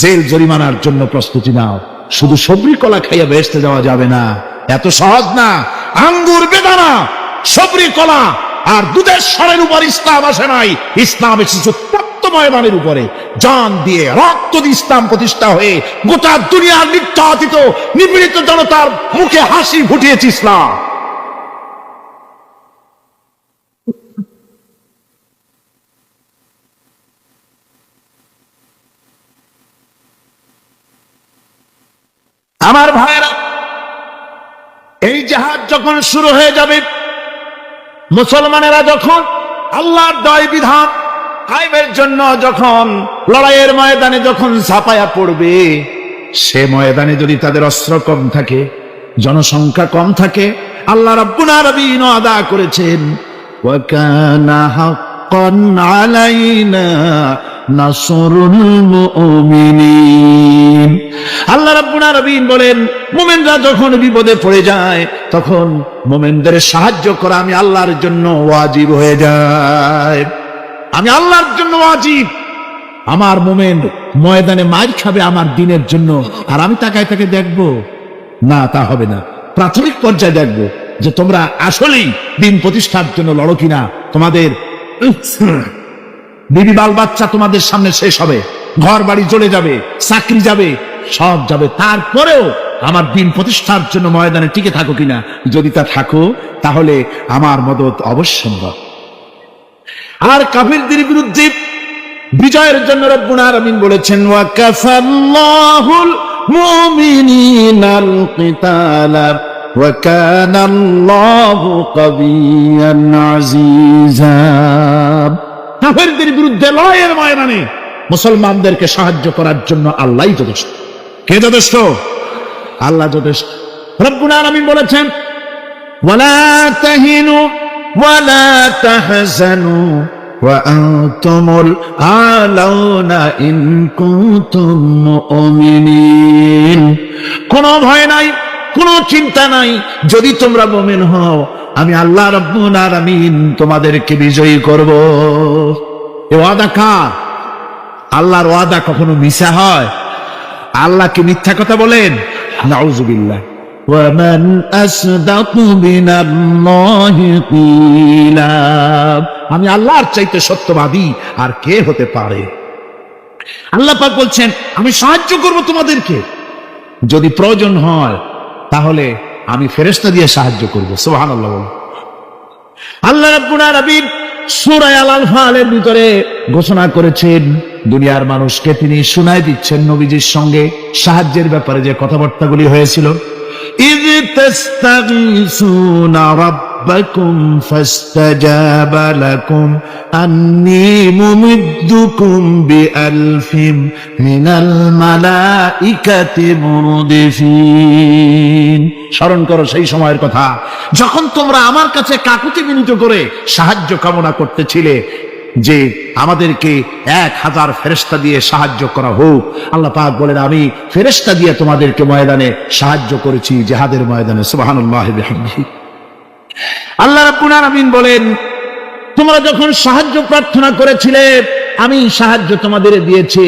জেল জরিমানার জন্য প্রস্তুতি নাও। শুধু সবরি কলা খাইয়া বেহেশতে যাওয়া যাবে না, এত সহজ না। আঙ্গুর বেদানা, সবরি কলা আর দুধের স্বরের উপর ইসলাম আসে নাই। ইসলাম এসেছে ময়দানের উপরে, জান দিয়ে রক্ত দিয়ে ইসলাম প্রতিষ্ঠা হয়ে গোটা দুনিয়ার নির্যাতিত নিপীড়িত জনতার মুখে হাসি ফুটিয়েছে ইসলাম। আমার ভাইয়েরা, এই জাহাজ যখন শুরু হয়ে যাবে, মুসলমানেরা যখন আল্লাহর দয় বিধান কায়েমের জন্য যখন লড়াইয়ের ময়দানে যখন ঝাঁপায়া পড়বে, সে ময়দানে যদি তাদের অস্ত্র কম থাকে, জনসংখ্যা কম থাকে, আল্লাহ রাব্বুল আলামিন আদা করেছেন ওয়া কানা হাক্কান আলাইনা নাসরুল মুমিনিন। আল্লাহ রাব্বুল আলামিন বলেন, মুমিনরা যখন বিপদে পড়ে যায় তখন মুমিনদের সাহায্য করা আমি আল্লাহর জন্য ওয়াজিব হয়ে যায়। আমি আল্লাহর জন্য ওয়াজিব। আমার মুমিন ময়দানে মার খাবে আমার দিনের জন্য, আর আমি তাকায় তাকে দেখবো না, তা হবে না। প্রাথমিক পর্যায়ে দেখবো যে তোমরা আসলেই দিন প্রতিষ্ঠার জন্য লড়ো কিনা। তোমাদের বিবি বাল বাচ্চা তোমাদের সামনে শেষ হবে, ঘর বাড়ি চলে যাবে, চাকরি যাবে, সব যাবে, তারপরেও আমার দিন প্রতিষ্ঠার জন্য ময়দানে টিকে থাকো কিনা। যদি তা থাকো তাহলে আমার মদত অবশ্যম্ভব। আর কাফিরদের বিরুদ্ধে বিজয়ের জন্য রব্বুল আলামিন বলেছেন ওয়া কাফাল্লাহুল মুমিনিনাল কিতালা ওয়া কানাল্লাহু কাবিয়্যান আজিজা। কাফিরদের বিরুদ্ধে লড়াইয়ের ময়দানে মুসলমানদেরকে সাহায্য করার জন্য আল্লাহই যথেষ্ট। কে যথেষ্ট? আল্লাহ যথেষ্ট। রব্বুল আলামিন বলেছেন ওয়ালা তাহিনু ওয়ালা তাহজানু ওয়া আনতুমুল আলাউনা ইন কুনতুম মুমিনিন। কোনো ভয় নাই, কোনো চিন্তা নাই, যদি তোমরা মুমিন হও আমি আল্লাহ রাব্বুল আলামিন তোমাদেরকে বিজয়ী করব। এ ওয়াদা কার? আল্লাহর ওয়াদা কখনো মিথ্যা হয়? আল্লাহ কি মিথ্যা কথা বলেন? নাউযুবিল্লাহ। وَمَنْ أَصْدَقُ مِنَ اللَّهِ قِيلًا। আমি আল্লাহর চাইতে সত্যবাদী আর কে হতে পারে? আল্লাহ পাক বলছেন আমি সাহায্য করব তোমাদেরকে, যদি প্রয়োজন হয় তাহলে আমি ফেরেশতা দিয়ে সাহায্য করব। সুবহানাল্লাহ। আল্লাহ রাব্বুল আলামিন সূরা আল-আনফালের ভিতরে ঘোষণা করেছেন, দুনিয়ার মানুষকে তিনি শোনায় দিচ্ছেন নবীজির সঙ্গে সাহায্যের ব্যাপারে যে কথাবার্তাগুলি হয়েছিল। إذ تستغيثون ربكم فاستجاب لكم أني ممدكم بألف من الملائكة مردفين। স্মরণ করো সেই সময়ের কথা যখন তোমরা আমার কাছে কাকুতি মিনতি করে সাহায্য কামনা করতেছিলে যে আমাদেরকে 1000 ফেরেশতা দিয়ে সাহায্য করা হোক। আল্লাহ পাক বলেন আমি ফেরেশতা দিয়ে তোমাদেরকে ময়দানে সাহায্য করেছি, জিহাদের ময়দানে। সুবহানাল্লাহি বিহামদিহি। আল্লাহ রাব্বুল আলামিন বলেন তোমরা যখন সাহায্য প্রার্থনা করেছিলে আমি সাহায্য তোমাদের দিয়েছি।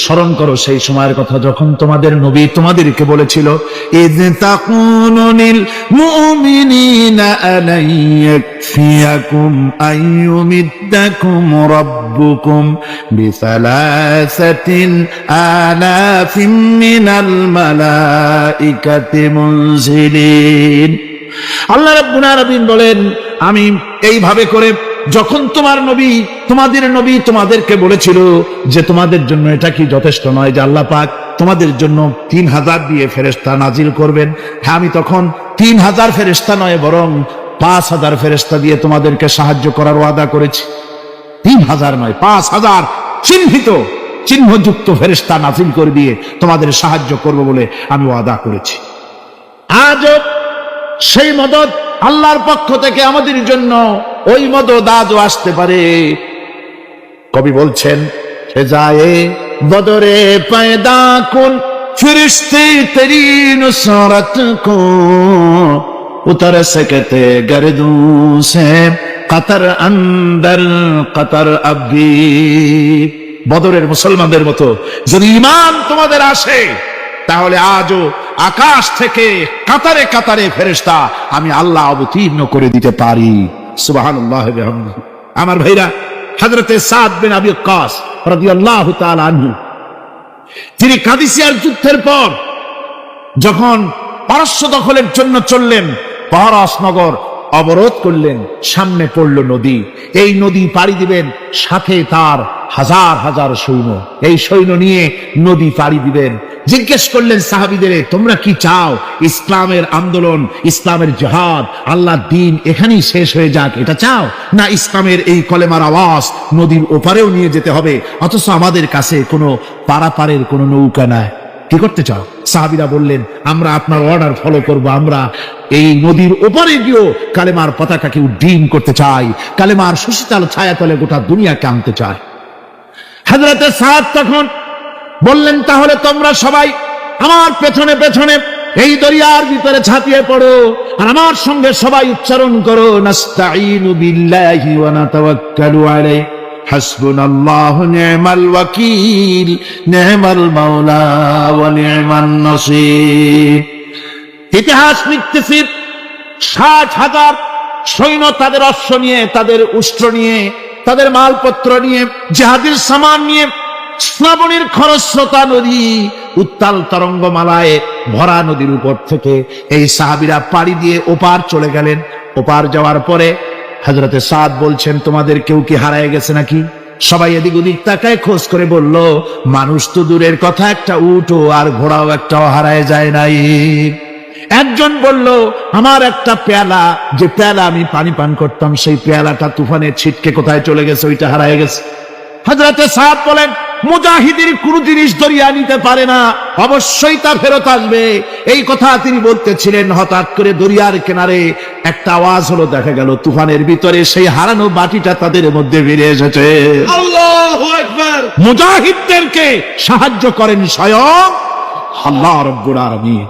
স্মরণ করো সেই সময়ের কথা যখন তোমাদের নবী তোমাদেরকে বলেছিল ইয তাকুনু লিল মুমিনিনা আলাই ইয়াকফিয়াকুম আইয়ুমিদ্দাকুম রাব্বুকুম বিসালাসাতিন আলাফিন মিনাল মালাইকাতি মুনজিলিন। আল্লাহ রাব্বুল আলামিন বলেন আমি এইভাবে করে যখন তোমাদের নবী তোমাদেরকে বলেছিল যে তোমাদের জন্য এটা কি যথেষ্ট নয় যে আল্লাহ পাক তোমাদের জন্য 3000 দিয়ে ফেরেশতা নাজিল করবেন, হ্যাঁ আমি তখন 3000 ফেরেশতা নয় বরং 5000 ফেরেশতা দিয়ে তোমাদেরকে সাহায্য করার ওয়াদা করেছি। 3000 নয় 5000 চিহ্নযুক্ত ফেরেশতা নাজিল করে দিয়ে তোমাদের সাহায্য করব বলে আমি ওয়াদা করেছি। আজও সেই মদদ আল্লাহর পক্ষ থেকে আমাদের জন্য ওই মদদ আজও আসতে পারে। কবি বলছেন সে যায় বদরে পয়দা কুন ফিরিস্তে তেরি নুসরত কো উতর सकते गर्दू से कतर अंदर कतर अभी। বদরের মুসলমানদের মতো যদি ঈমান তোমাদের আসে তাহলে আজও আকাশ থেকে কাতারে কাতারে ফেরেশতা আমি আল্লাহ অবতীর্ণ করে দিতে পারি। সুবহানাল্লাহ ওয়া বিহামদিহি। আমার ভাইরা, হযরতে সাদ বিন আবি ওয়াক্কাস রাদিয়াল্লাহু তাআলা আনহু তিনি কাদিসিয়ার যুদ্ধের পর যখন পারস্য দখলের জন্য চললেন, পারস নগর অবরোধ করলেন, সামনে পড়ল নদী। এই নদী পাড়ি দিবেন, সাথে তার হাজার হাজার সৈন্য, এই সৈন্য নিয়ে নদী পাড়ি দিবেন। জিজ্ঞেস করলেন সাহাবীদের, তোমরা কি চাও ইসলামের আন্দোলন, ইসলামের জিহাদ, আল্লাহর দ্বীন এখানেই শেষ হয়ে যাক, এটা চাও, না ইসলামের এই কলেমার আওয়াজ নদীর ওপারেও নিয়ে যেতে হবে, অথচ আমাদের কাছে কোনো পারাপারের কোনো নৌকা নাই, কি করতে চাও? সাহাবীরা বললেন, আমরা আপনার অর্ডার ফলো করব, আমরা এই নদীর ওপারে গিয়েও কালেমার পতাকাকে উড্ডীন করতে চাই, কালেমার সুশীতল ছায়াতলে গোটা দুনিয়াকে আনতে চাই। হযরতে সাদ তখন বললেন, তাহলে তোমরা সবাই আমার পেছনে পেছনে এই দরিয়ার ভিতরে ঝাঁপিয়ে পড়ো, আর আমার সঙ্গে সবাই উচ্চারণ করো, নাস্তাঈনু বিল্লাহি ওয়া নাতাওয়াক্কালু আলাইহি হাসবুনাল্লাহু নি'মাল ওয়াকিল নি'মাল মাওলা ওয়া নি'মান নাসীর। ইতিহাস লিখতেছি, 60,000 সৈন্য তাদের অশ্ব নিয়ে, তাদের উষ্ট্র নিয়ে, তাদের মালপত্র নিয়ে, জিহাদের সামান নিয়ে শ্রাবণীর খরস্রোতা নদী, উত্তাল তরঙ্গমালায় ভরা নদীর উপর থেকে এই সাহাবীরা পাড়ি দিয়ে ওপার চলে গেলেন। ওপার যাওয়ার পরে হযরতে সাদ বলছেন, তোমাদের কেউ কি হারায় গেছে নাকি? সবাই এদিক ওদিক তাকায়, খোঁজ করে বলল, মানুষ তো দূরের কথা, একটা উটও আর ঘোড়াও একটাও হারায় যায় নাই। একজন বলল, আমার একটা পেয়ালা, যে পেয়ালা আমি পানি পান করতাম, সেই পেয়ালাটা তুফানে ছিটকে কোথায় চলে গেছে, ওইটা হারায় গেছে। হযরতে সাদ বলেন, মুজাহিদের কোন জিনিস দরিয়া নিতে পারে না, অবশ্যই তা ফেরত আসবে। এই কথা তিনি বলতেছিলেন, হঠাৎ করে দরিয়ার কিনারে একটা আওয়াজ হলো, দেখা গেল তুফানের ভিতরে সেই হারানো বাটিটা তাদের মধ্যে বেরিয়ে এসেছে। আল্লাহু আকবার! মুজাহিদদেরকে সাহায্য করেন স্বয়ং আল্লাহ রাব্বুল আলামিন।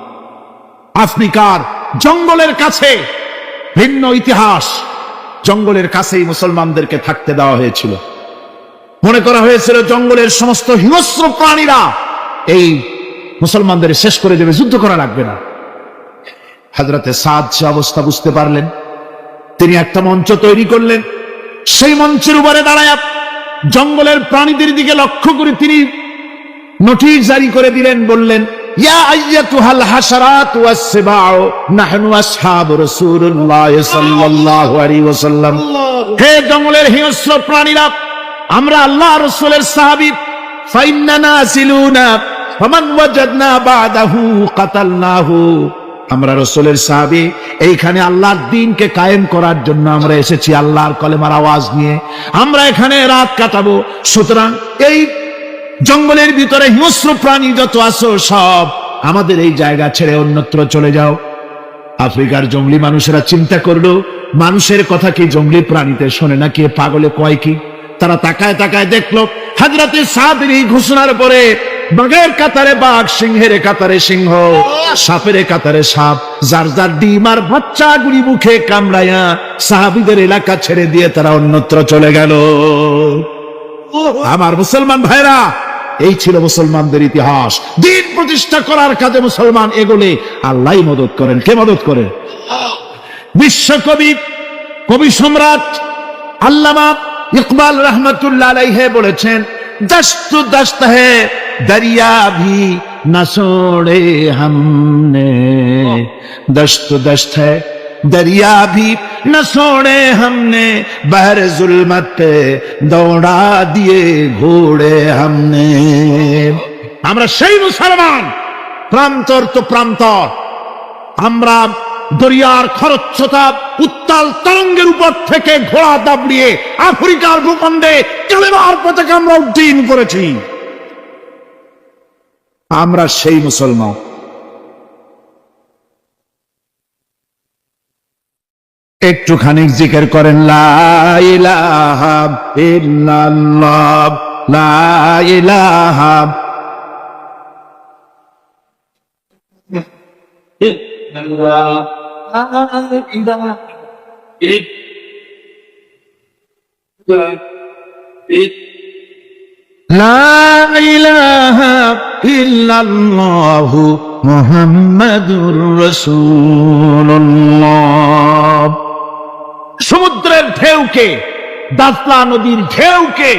আফ্রিকার জঙ্গলের কাছে, ভিন্ন ইতিহাস, জঙ্গলের কাছেই মুসলমানদেরকে থাকতে দেওয়া হয়েছিল। মনে করা হয়েছিল জঙ্গলের সমস্ত হিংস্র প্রাণীরা এই মুসলমানদের শেষ করে দেবে, যুদ্ধ করা লাগবে না। হযরতে সাদ সে অবস্থা বুঝতে পারলেন, তিনি একটা মঞ্চ তৈরি করলেন। সেই মঞ্চের উপরে দাঁড়ায় জঙ্গলের প্রাণীদের দিকে লক্ষ্য করে তিনি নোটিশ জারি করে দিলেন, বললেন, ইয়া আইয়াতুহাল হাশারাত ওয়াস সিবাউ নাহনু আসহাবু রাসূলুল্লাহ সাল্লাল্লাহু আলাইহি ওয়াসাল্লাম। হে জঙ্গলের হিংস্র প্রাণীরা, আমরা আল্লাহ রাসূলের সাহাবী, ফাইন্নানা সিলুনা ফামান ওয়াজাদনা বাদাহু কাতালনাহু। আমরা রাসূলের সাহাবী, এইখানে আল্লাহর দ্বীনকে কায়েম করার জন্য আমরা এসেছি, আল্লাহর কলেমার আওয়াজ নিয়ে আমরা এখানে রাত কাটাবো। সুতরাং এই জঙ্গলের ভিতরে হিংস্র প্রাণী যত আছো, সব আমাদের এই জায়গা ছেড়ে অন্যত্র চলে যাও। আফ্রিকার জঙ্গলি মানুষেরা চিন্তা করলো, মানুষের কথা কি জঙ্গলি প্রাণীতে শোনে নাকি, পাগলে কয় কি? তারা তাকায় তাকায় দেখলো, হযরতে সাদের এই ঘোষণার পরে বাঘের কাতারে বাঘ, সিংহের কাতারে সিংহ, সাপের কাতারে সাপ, যার যার ডিম আর বাচ্চাগুলি মুখে কামড়াইয়া সাহাবীদের এলাকা ছেড়ে দিয়ে তারা অন্যত্র চলে গেল। আমার মুসলমান ভাইরা, এই ছিল মুসলমানদের ইতিহাস। দ্বীন প্রতিষ্ঠা করার কাজে মুসলমান এগোলে আল্লাহই মদত করেন। কে মদত করেন? বিশ্বকবি, কবি সম্রাট আল্লামা ইকবাল রহমতুল্লাহ আলাইহি বলেছেন, দস্ত দস্ত है दरिया भी न छोड़े हमने, दस्त दस्त है दरिया भी न छोड़े हमने, बहर जुल्मत दौड़ा दिए घोड़े हमने। আমরা সেই মুসলমান, প্রান্তর তো প্রান্তর, আমরা দরিয়ার খরচ্ছতা উত্তাল তরঙ্গের উপর থেকে ঘোড়া দাবড়িয়ে আফ্রিকার ভূখণ্ডে কালেমার পতাকা আমরা উড্ডীন করেছি। আমরা সেই মুসলমান। একটুখানি জিকির করেন, লা ইলাহা ইল্লাল্লাহ, লা ইলাহা লা ইলাহা ইল্লাল্লাহু মুহাম্মাদুর রাসূলুল্লাহ। সমুদ্রের ঢেউকে, দাজলা নদীর ঢেউকে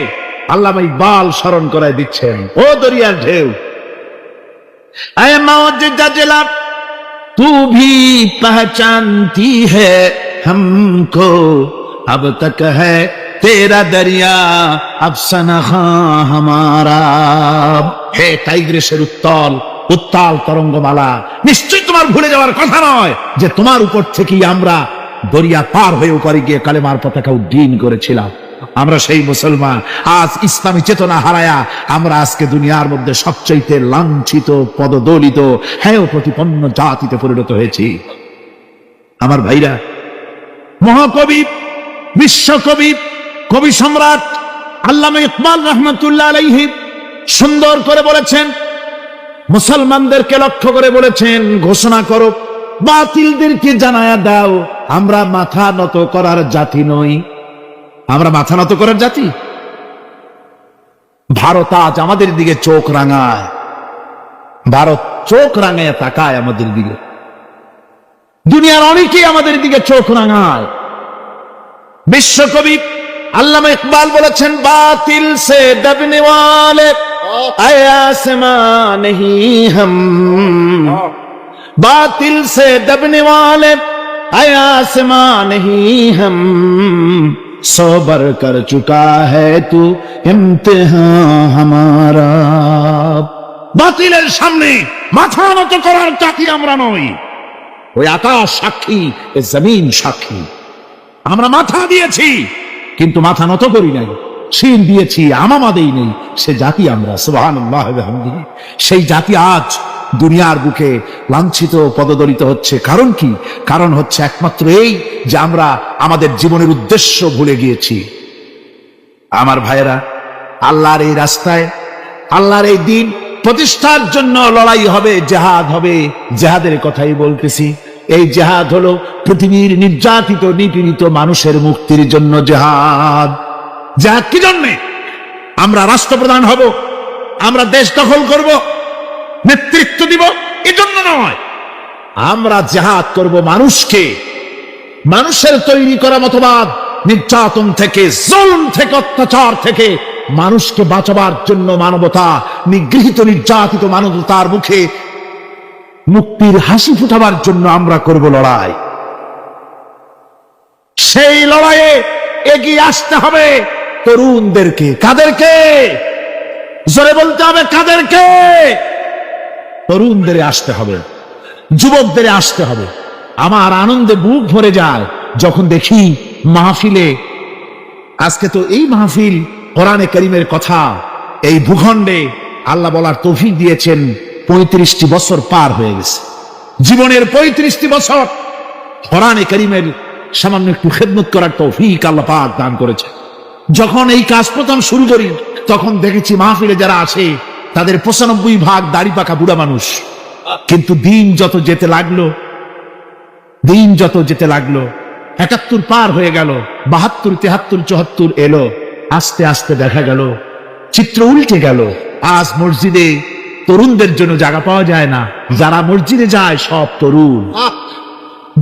আল্লামা ইকবাল স্মরণ করায় দিচ্ছেন, ও দরিয়ার ঢেউ, আয় মওজুদা জেলা तू भी पहचानती है हमको, अब तक है तेरा दरिया अफसाना खां हमारा। हे টাইগ্রিসের উত্তাল উত্তাল তরঙ্গমালা। নিশ্চয়ই তোমার ভুলে যাওয়ার কথা নয় যে তোমার উপর থেকেই আমরা দরিয়া পার হয়ে উপরে গিয়ে কালেমার পতাকা উড্ডীন করেছিলাম। আমরা সেই মুসলমান, আজ ইসলামী চেতনা হারায়া আমরা আজকে দুনিয়ার মধ্যে সবচাইতে লাঞ্ছিত, পদদলিত, হেয় প্রতিপন্ন জাতিতে পরিণত হয়েছি। আমার ভাইরা, মহাকবি, বিশ্বকবি, কবি সম্রাট আল্লামা ইকবাল রহমতুল্লাহ আলাইহি সুন্দর করে বলেছেন, মুসলমানদেরকে লক্ষ্য করে বলেছেন, ঘোষণা করো, বাতিলদেরকে জানায়া দাও, আমরা মাথা নত করার জাতি নই। আমরা মাথা নত করার জাতি? ভারত আজ আমাদের দিকে চোখ রাঙায়, ভারত চোখ রাঙায় তাকায় আমাদের দিকে, দুনিয়ার অনেকেই আমাদের দিকে চোখ রাঙায়। বিশ্বকবি আল্লামা ইকবাল বলেছেন, বাতিল সে দবনে ওয়ালে আয়াসমান হি হাম, बातिल से दबने वाले आसमान ही हम, सोबर कर चुका है तू इम्तिहान हमारा। বাতিলের সামনে মাথা নত করার জাতি আমরা নই। ওই আকাশ সাক্ষী, এ জমিন সাক্ষী, আমরা মাথা দিয়েছি কিন্তু মাথা নত করি নাই, শির দিয়েছি আমামা দেই নেই, সে জাতি আমরা। সুবহানাল্লাহ ওয়া বিহামদিহি। সেই জাতি আজ দুনিয়ার বুকে লাঞ্ছিত, পদদলিত হচ্ছে। কারণ কি? কারণ হচ্ছে একমাত্র এই যে আমরা আমাদের জীবনের উদ্দেশ্য ভুলে গিয়েছি। আমার ভাইয়েরা, আল্লাহর এই রাস্তায়, আল্লাহর এই দিন প্রতিষ্ঠার জন্য লড়াই হবে, জেহাদ হবে। জেহাদের কথাই বলতেছি। এই জেহাদ হলো পৃথিবীর নির্যাতিত, নিপীড়িত মানুষের মুক্তির জন্য জেহাদ। জেহাদ কি জন্যে? আমরা রাষ্ট্রপ্রধান হব, আমরা দেশ দখল করব, নেতৃত্ব দিব, এজন্য নয়। আমরা জেহাদ করব মানুষকে, মানুষের তৈরি করা মতবাদ, নির্যাতন থেকে, জুলুম থেকে, অত্যাচার থেকে মানুষকে বাঁচাবার জন্য, মানবতা, নিগৃহীত নির্যাতিত মানবতার মুখে মুক্তির হাসি ফুটাবার জন্য আমরা করব লড়াই। সেই লড়াইয়ে এগিয়ে আসতে হবে তরুণদেরকে। কাদেরকে? জোরে বলতে হবে, কাদেরকে? তরুণদের আসতে হবে, যুবকদের আসতে হবে। আমার আনন্দে বুক ভরে যায় যখন দেখি মাহফিলে, আজকে তো এই মাহফিল কোরআনে কারীমের কথা এই ভূখণ্ডে আল্লাহ বলার তৌফিক দিয়েছেন। 35টি বছর পার হয়ে গেছে, জীবনের 35টি বছর কোরআনে কারীমের সামান্য একটু খেদমত করার তৌফিক আল্লাহ পাক দান করেছে। যখন এই কাজ প্রথম শুরু করি তখন দেখেছি মাহফিলে যারা আসে তাদের 95% দাড়ি পাকা বুড়া মানুষ। কিন্তু দিন যত যেতে লাগলো, দিন যত যেতে লাগলো, 71 পার হয়ে গেল, 72, 73, 74 এলো, আস্তে আস্তে দেখা গেল চিত্র উল্টে গেল। আজ মসজিদে তরুণদের জন্য জায়গা পাওয়া যায় না। যারা মসজিদে যায় সব তরুণ,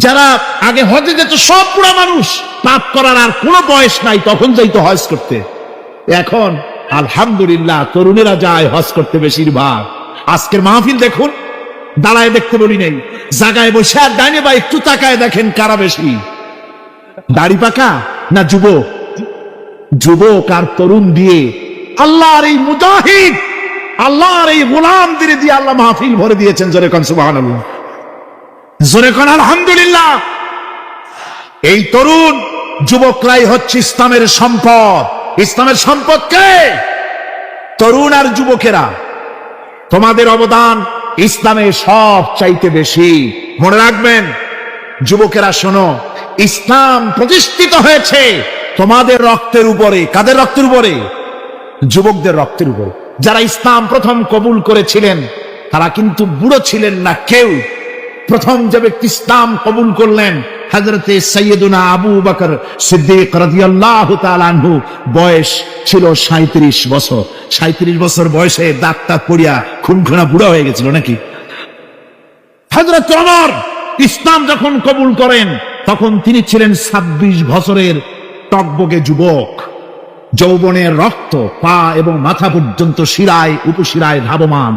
যারা আগে হজে যেত সব বুড়া মানুষ, পাপ করার আর কোনো বয়স নাই, তখন যাইতো হজ করতে। এখন আলহামদুলিল্লাহ তরুণেরা যায় হজ করতে বেশিরভাগ। আজকের মাহফিল দেখুন, দাঁড়ায় দেখতে বলি নেই, জায়গায় বসে আর ডাইনে বা একটু তাকায় দেখেন কারা বেশি, দাড়ি পাকা না যুবক? যুবক আর তরুণ দিয়ে আল্লাহর এই মুজাহিদ, আল্লাহর এই গোলামদের দিয়ে আল্লাহ মাহফিল ভরে দিয়েছেন। জোরে কোন সুবহানাল্লাহ, জোরে কোন আলহামদুলিল্লাহ। এই তরুণ যুবকরাই হচ্ছে ইসলামের সম্পদ। ইসলামের সম্পদ কে? তরুণ আর যুবকেরা। তোমাদের অবদান ইসলামে সব চাইতে বেশি। মনে রাখবেন যুবকেরা, শোনো, ইসলাম প্রতিষ্ঠিত হয়েছে তোমাদের রক্তের উপরে। কাদের রক্তের উপরে? যুবকদের রক্তের উপরে। যারা ইসলাম প্রথম কবুল করেছিলেন তারা কিন্তু বুড়ো ছিলেন না কেউ। প্রথম যে ব্যক্তি ইসলাম কবুল করলেন হযরতে সাইয়্যিদুনা আবু বকর সিদ্দিক রাদিয়াল্লাহু তাআলা আনহু, বয়স ছিল 37 বছর। 37 বছর বয়সে দাঁত পড়িয়া খুনখুনা বুড়া হয়ে গেছিল নাকি? হযরত ওমর ইসলাম যখন কবুল করেন তখন তিনি ছিলেন 26 বছরের টকবগে যুবক। যৌবনের রক্ত পা এবং মাথা পর্যন্ত শিরায় উপশিরায় ধাবমান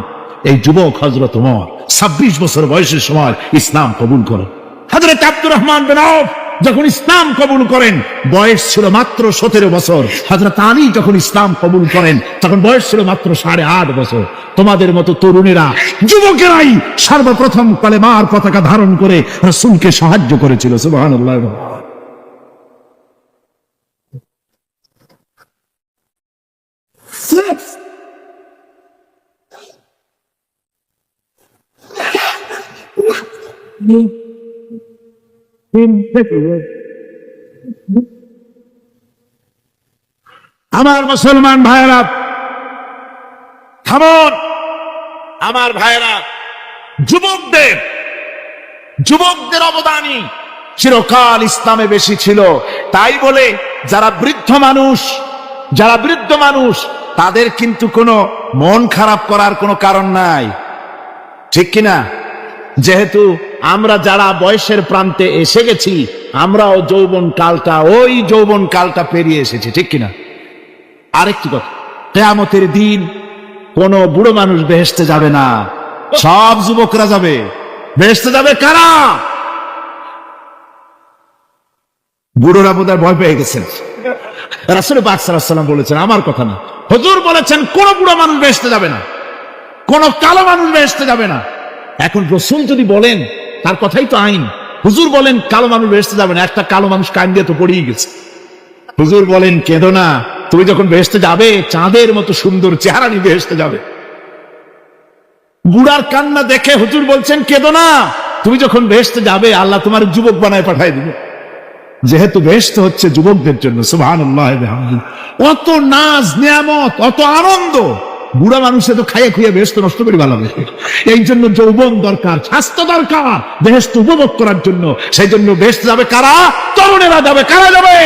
এই যুবক হযরত ওমর 26 বছর বয়সের সময় ইসলাম কবুল করেন। হযরত আব্দুর রহমান বিন আউফ যখন ইসলাম কবুল করেন বয়স ছিল মাত্র 17 বছর। হযরত আলী যখন ইসলাম কবুল করেন তখন বয়স ছিল মাত্র 8.5 বছর। তোমাদের মতো তরুণেরা, যুবকেরাই সর্বপ্রথম কালেমার পতাকা ধারণ করে রাসূলকে সাহায্য করেছিল। সুবহানাল্লাহ। আমার মুসলমান ভাইরা থামুন। আমার ভাইরা, যুবকদের অবদানই চিরকাল ইসলামে বেশি ছিল। তাই বলে যারা বৃদ্ধ মানুষ তাদের কিন্তু কোনো মন খারাপ করার কোনো কারণ নাই, ঠিক কিনা? যেহেতু আমরা যারা বয়সের প্রান্তে এসে গেছি, আমরাও ওই যৌবন কালটা পেরিয়ে এসেছি, ঠিক কিনা? আরেকটি কথা, কিয়ামতের দিন কোন বুড়ো মানুষ বেহেশতে যাবে না, সব যুবকরা যাবে। বেহেশতে যাবে কারা? বুড়োরা বোধহয় ভয় পেয়ে গেছেন। রাসূল পাক সাল্লাল্লাহু আলাইহি ওয়াসাল্লাম বলেছেন, আমার কথা না, হুজুর বলেছেন কোন বুড়ো মানুষ বেহেশতে যাবে না, কোন কালো মানুষ বেহেশতে যাবে না। এখন রাসূল যদি বলেন, তার কথাই তো আইন। হুজুর বলেন কালো মানুষ বেহেশতে যাবে না, একটা কালো মানুষ কান দিয়ে তো পড়েই গেছে। হুজুর বলেন কেঁদো না, তুমি যখন বেহেশতে যাবে চাঁদের মতো সুন্দর চেহারা নিয়ে বেহেশতে যাবে। বুড়ার কান্না দেখে হুজুর বলছেন কেঁদো না, তুমি যখন বেহেশতে যাবে আল্লাহ তোমার যুবক বানায় পাঠায় দিবে। যেহেতু বেহেশত হচ্ছে যুবকদের জন্য, সুবহানাল্লাহ। অত নাজ নিয়ামত, অত আনন্দ, বুড়া মানুষে তো খাইয়ে খুঁয়ে বেহেশত নষ্ট করে ভালো হবে। এই জন্য যৌবন দরকার, স্বাস্থ্য দরকার বেহেশত উপভোগ করার জন্য। সেই জন্য বেহেশতে যাবে কারা? তরুণেরা যাবে। কারা যাবে?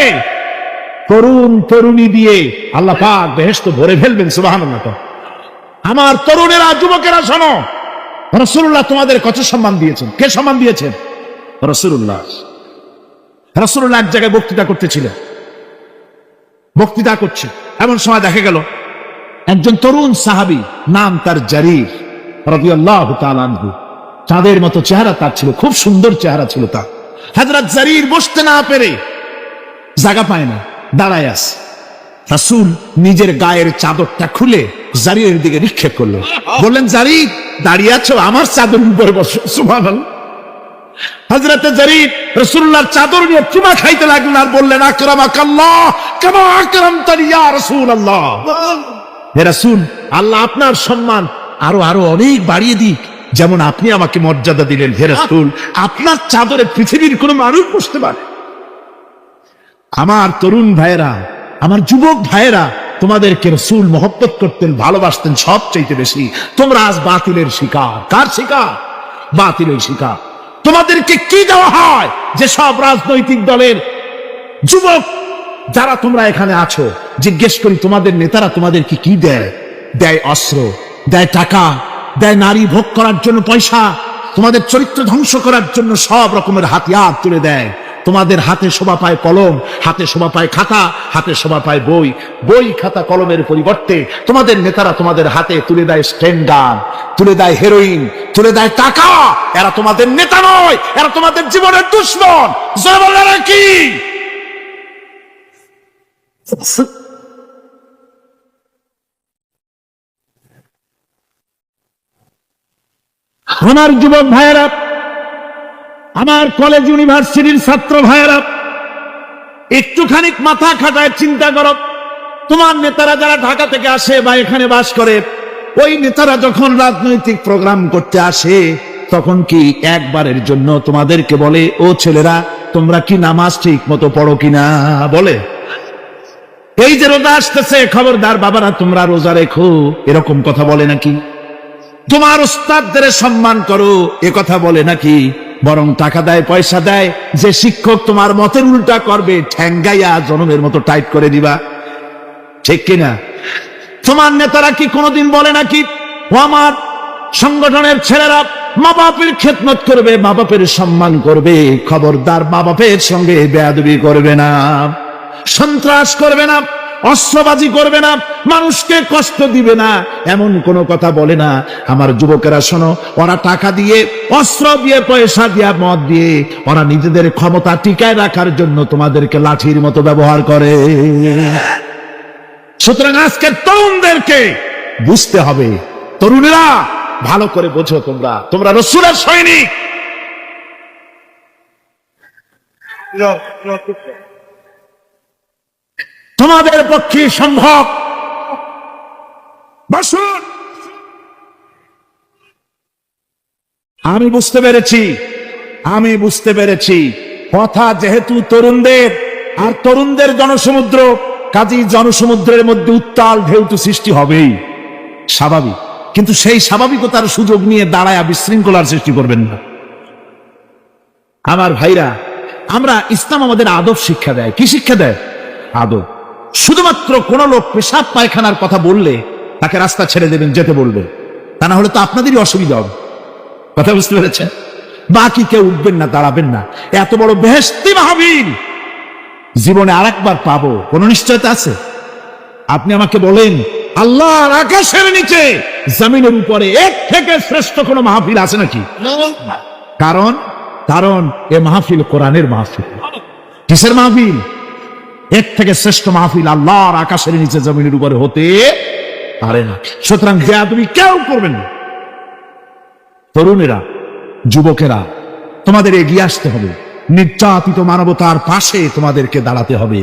তরুণী দিয়ে আল্লাহ পাক বেহেশত ভরে ফেলবেন। সুবহানাল্লাহ। আমার তরুণেরা, যুবকেরা শোনো, রাসূলুল্লাহ তোমাদের কত সম্মান দিয়েছেন। কে সম্মান দিয়েছেন? রাসূলুল্লাহ। রাসূলুল্লাহ এক জায়গায় বক্তৃতা করছে, এমন সময় দেখা গেল একজন তরুণ সাহাবী, নাম তার জারীর রাদিয়াল্লাহু তাআলা আনহু। চাঁদের মতো চেহারা তার ছিল, খুব সুন্দর চেহারা ছিল তার। হযরত জারীর বসতে না পেরে জায়গা পায় না, দাঁড়ায় আছে। রাসূল নিজের গায়ের চাদরটা খুলে জারীরের দিকে নিক্ষেপ করলেন, বললেন জারীর দাঁড়িয়ে আছো, আমার চাদর উপরে বসো। সুবহানাল্লাহ। হযরত জারীর রাসূলুল্লাহর চাদর নিয়ে চুমা খাইতে লাগলেন আর বললেন আকরামাকাল্লাহ কামা আকরামতানি ইয়া রাসূলুল্লাহ। হে রাসূল, আল্লাহ আপনার সম্মান আরো অনেক বাড়িয়ে দিক, যেমন আপনি আমাকে মর্যাদা দিলেন। হে রাসূল, আপনার চাদরে পৃথিবীর কোন মানুষ বসতে পারে? আমার তরুণ ভাইয়েরা, আমার যুবক ভাইয়েরা, তোমাদেরকে রাসূল মহব্বত করতেন, ভালোবাসতেন সবচাইতে বেশি। তোমরা আজ বাতিলের শিকার। কার শিকার? বাতিলের শিকার। তোমাদেরকে কি দেওয়া হয়? যে সব রাজনৈতিক দলের যুবক যারা তোমরা এখানে আছো, জিজ্ঞেস করি তোমাদের নেতারা তোমাদেরকে কি দেয়? দেয় অস্ত্র, দেয় টাকা, দেয় নারী ভোগ করার জন্য পয়সা, তোমাদের চরিত্র ধ্বংস করার জন্য সব রকমের হাতিয়ার তুলে দেয়। তোমাদের হাতে শোভা পায় কলম, হাতে শোভা পায় খাতা, হাতে শোভা পায় বই। বই খাতা কলমের পরিবর্তে তোমাদের নেতারা তোমাদের হাতে তুলে দেয় স্টেন গান, তুলে দেয় হেরোইন, তুলে দেয় টাকা। এরা তোমাদের নেতা নয়, এরা তোমাদের জীবনের দুশ্মন। জয়বাল্লারা কি? আমার যুবক ভাইয়েরা, আমার কলেজ ইউনিভার্সিটির ছাত্র ভাইয়েরা, একটুখানি মাথা খাটায় চিন্তা করো। তোমার নেতারা যারা ঢাকা থেকে আসে বা এখানে বাস করে, ওই নেতারা যখন রাজনৈতিক প্রোগ্রাম করতে আসে তখন কি একবারের জন্য তোমাদেরকে বলে ও ছেলেরা তোমরা কি নামাজ ঠিক মতো পড়ো কিনা? বলে? এই যে রোজা আসতেছে, খবরদার বাবারা তোমরা রোজা রেখো, এরকম কথা বলে নাকি? তোমার উস্তাদদের সম্মান করো, এ কথা বলে নাকি? বরং টাকা দেয়, পয়সা দেয়। যে শিক্ষক তোমার মতের উল্টা করবে, ঠ্যাঙ্গাইয়া জনমের মতো টাইট করে দিবা, ঠিক কিনা? তোমার নেতারা কি কোনোদিন বলে নাকি ও আমার সংগঠনের ছেলেরা মা বাপের খেদমত করবে, মা বাপের সম্মান করবে, খবরদার মা বাপের সঙ্গে বেয়াদবি করবে না, সন্ত্রাস করবে না, অস্ত্রবাজি করবে না, মানুষকে কষ্ট দিবে না, এমন কোনো কথা বলে না। আমার যুবকেরা শোনো, ওরা টাকা দিয়ে, অস্ত্র দিয়ে, পয়সা দিয়ে, মদ দিয়ে ওরা নিজেদের ক্ষমতা টিকায় রাখার জন্য তোমাদেরকে লাঠির মতো ব্যবহার করে। সুতরাং আজকে তরুণদেরকে বুঝতে হবে, তরুণেরা ভালো করে বোঝো, তোমরা রাসূলের সৈনিক। তোমাদের পক্ষে সম্ভব। বসুন। আমি বুঝতে পেরেছি কথা যেহেতু তরুণদের, আর তরুণদের জনসমুদ্র, কাজেই জনসমুদ্রের মধ্যে উত্তাল ঢেউটু সৃষ্টি হবেই, স্বাভাবিক। কিন্তু সেই স্বাভাবিকতার সুযোগ নিয়ে দাঁড়ায় বিশৃঙ্খলার সৃষ্টি করবেন না। আমার ভাইরা, আমরা ইসলাম আমাদের আদব শিক্ষা দেয়। কি শিক্ষা দেয়? আদব। শুধুমাত্র কোন লোক পেশাব পায়খানার কথা বললে তাকে রাস্তা ছেড়ে দেবেন, যেতে বলবে, তা না হলে তো আপনাদেরই অসুবিধা হবে। কথা বুঝতে পেরেছেন? বাকি কেউ উঠবেন না, দাঁড়াবেন না। এত বড় বেহেশতি মাহফিল জীবনে আরেকবার পাবো কোন নিশ্চয়তা আছে? আপনি আমাকে বলেন, আল্লাহর আকাশের নিচে, জমিনের উপরে এর থেকে শ্রেষ্ঠ কোন মাহফিল আছে নাকি? কারণ এ মাহফিল কোরআনের মাহফিল। কিসের মাহফিল? এর থেকে শ্রেষ্ঠ মাহফিল আল্লাহর আকাশের নিচে, জমিনের উপরে হতে পারে না। সুতরাং বেয়াদবি কেউ করবেন না। তরুণেরা, যুবকেরা, তোমাদের এগিয়ে আসতে হবে। নির্যাতিত মানবতার পাশে তোমাদেরকে দাঁড়াতে হবে।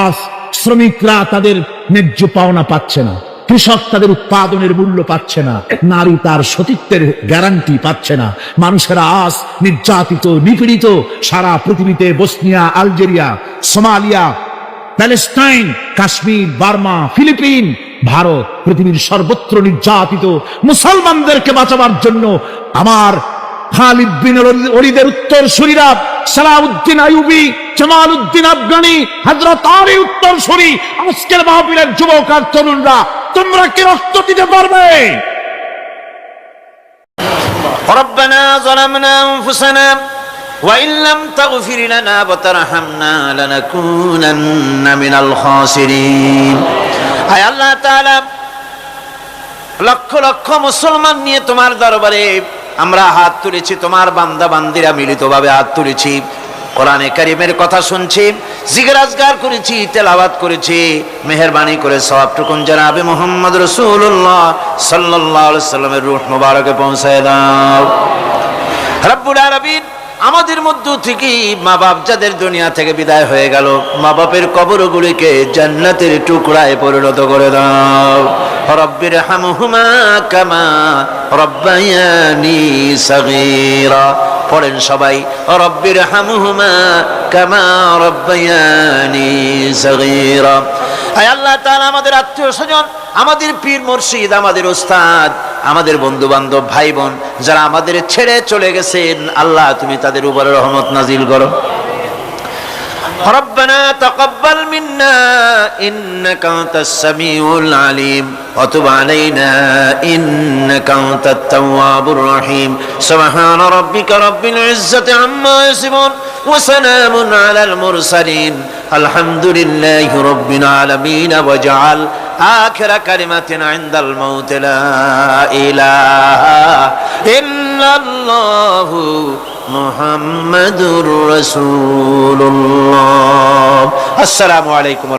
আজ শ্রমিকরা তাদের ন্যায্য পাওনা পাচ্ছে না, কৃষক তাদের উৎপাদনের মূল্য পাচ্ছে না, নারী তার সতীত্বের গ্যারান্টি পাচ্ছে না। মানুষেরা আজ নির্যাতিত, নিপীড়িত। সারা পৃথিবীতে Bosnia, Algeria, Somalia, Palestine, Kashmir, Burma, Philippines, Bharat, পৃথিবীর সর্বত্র নির্যাতিত মুসলমানদেরকে বাঁচাবার জন্য আমার খালিদ বিন ওলীদের উত্তরসূরিরা, সালাউদ্দিন আইয়ুবী, জামালউদ্দিন আফগানি, হযরত আলী উত্তরসূরি, আজকের মাহফিলের যুবক আর তরুণরা, তোমরা কি রক্ত দিতে পারবে? ربنا ظلمنا أنفسنا وإن لم تغفر لنا وترحمنا لنكونن من الخاسرين। হায় আল্লাহ তাআলা, লক্ষ লক্ষ মুসলমান নিয়ে তোমার দরবারে আমরা হাত তুলেছি, তোমার বান্দা বান্দিরা মিলিতভাবে হাত তুলেছি, কোরআনে কারীমের কথা শুনছি, জিকির আজকার করেছি, তেলাওয়াত করেছি। মেহেরবানি করে সওয়াবটুকুন জনাবে মুহাম্মদ রাসূলুল্লাহ সাল্লাল্লাহু আলাইহি সাল্লামের রূহ মুবারকে পৌঁছায় দাও। রব্বুল আলামিন, আমাদের মধ্য থেকে মা বাপ যাদের দুনিয়া থেকে বিদায় হয়ে গেল, মা বাপের কবরগুলিকে জান্নাতের টুকরায় পরিণত করে দাও। রব্বির হামহুমা কামা রব্বায়ানি সাগীরা। পড়েন সবাই, রব্বির হামহুমা কামা রব্বায়ানি সাগীরা। আয় আল্লাহ তাআলা, আমাদের আত্মীয় স্বজন, আমাদের পীর মুর্শিদ, আমাদের উস্তাদ, আমাদের বন্ধু বান্ধব, ভাই বোন যারা আমাদের ছেড়ে চলে গেছেন, আল্লাহ তুমি তাদের উপরে রহমত নাজিল করো। ربنا تقبل منا إنك أنت السميع العليم وتب علينا إنك أنت التواب الرحيم سبحان ربك رب العزة عما يصفون وسلام على المرسلين الحمد لله رب العالمين واجعل آخر كلمة عند الموت لا إله إلا الله محمد رسول الله। السلام عليكم।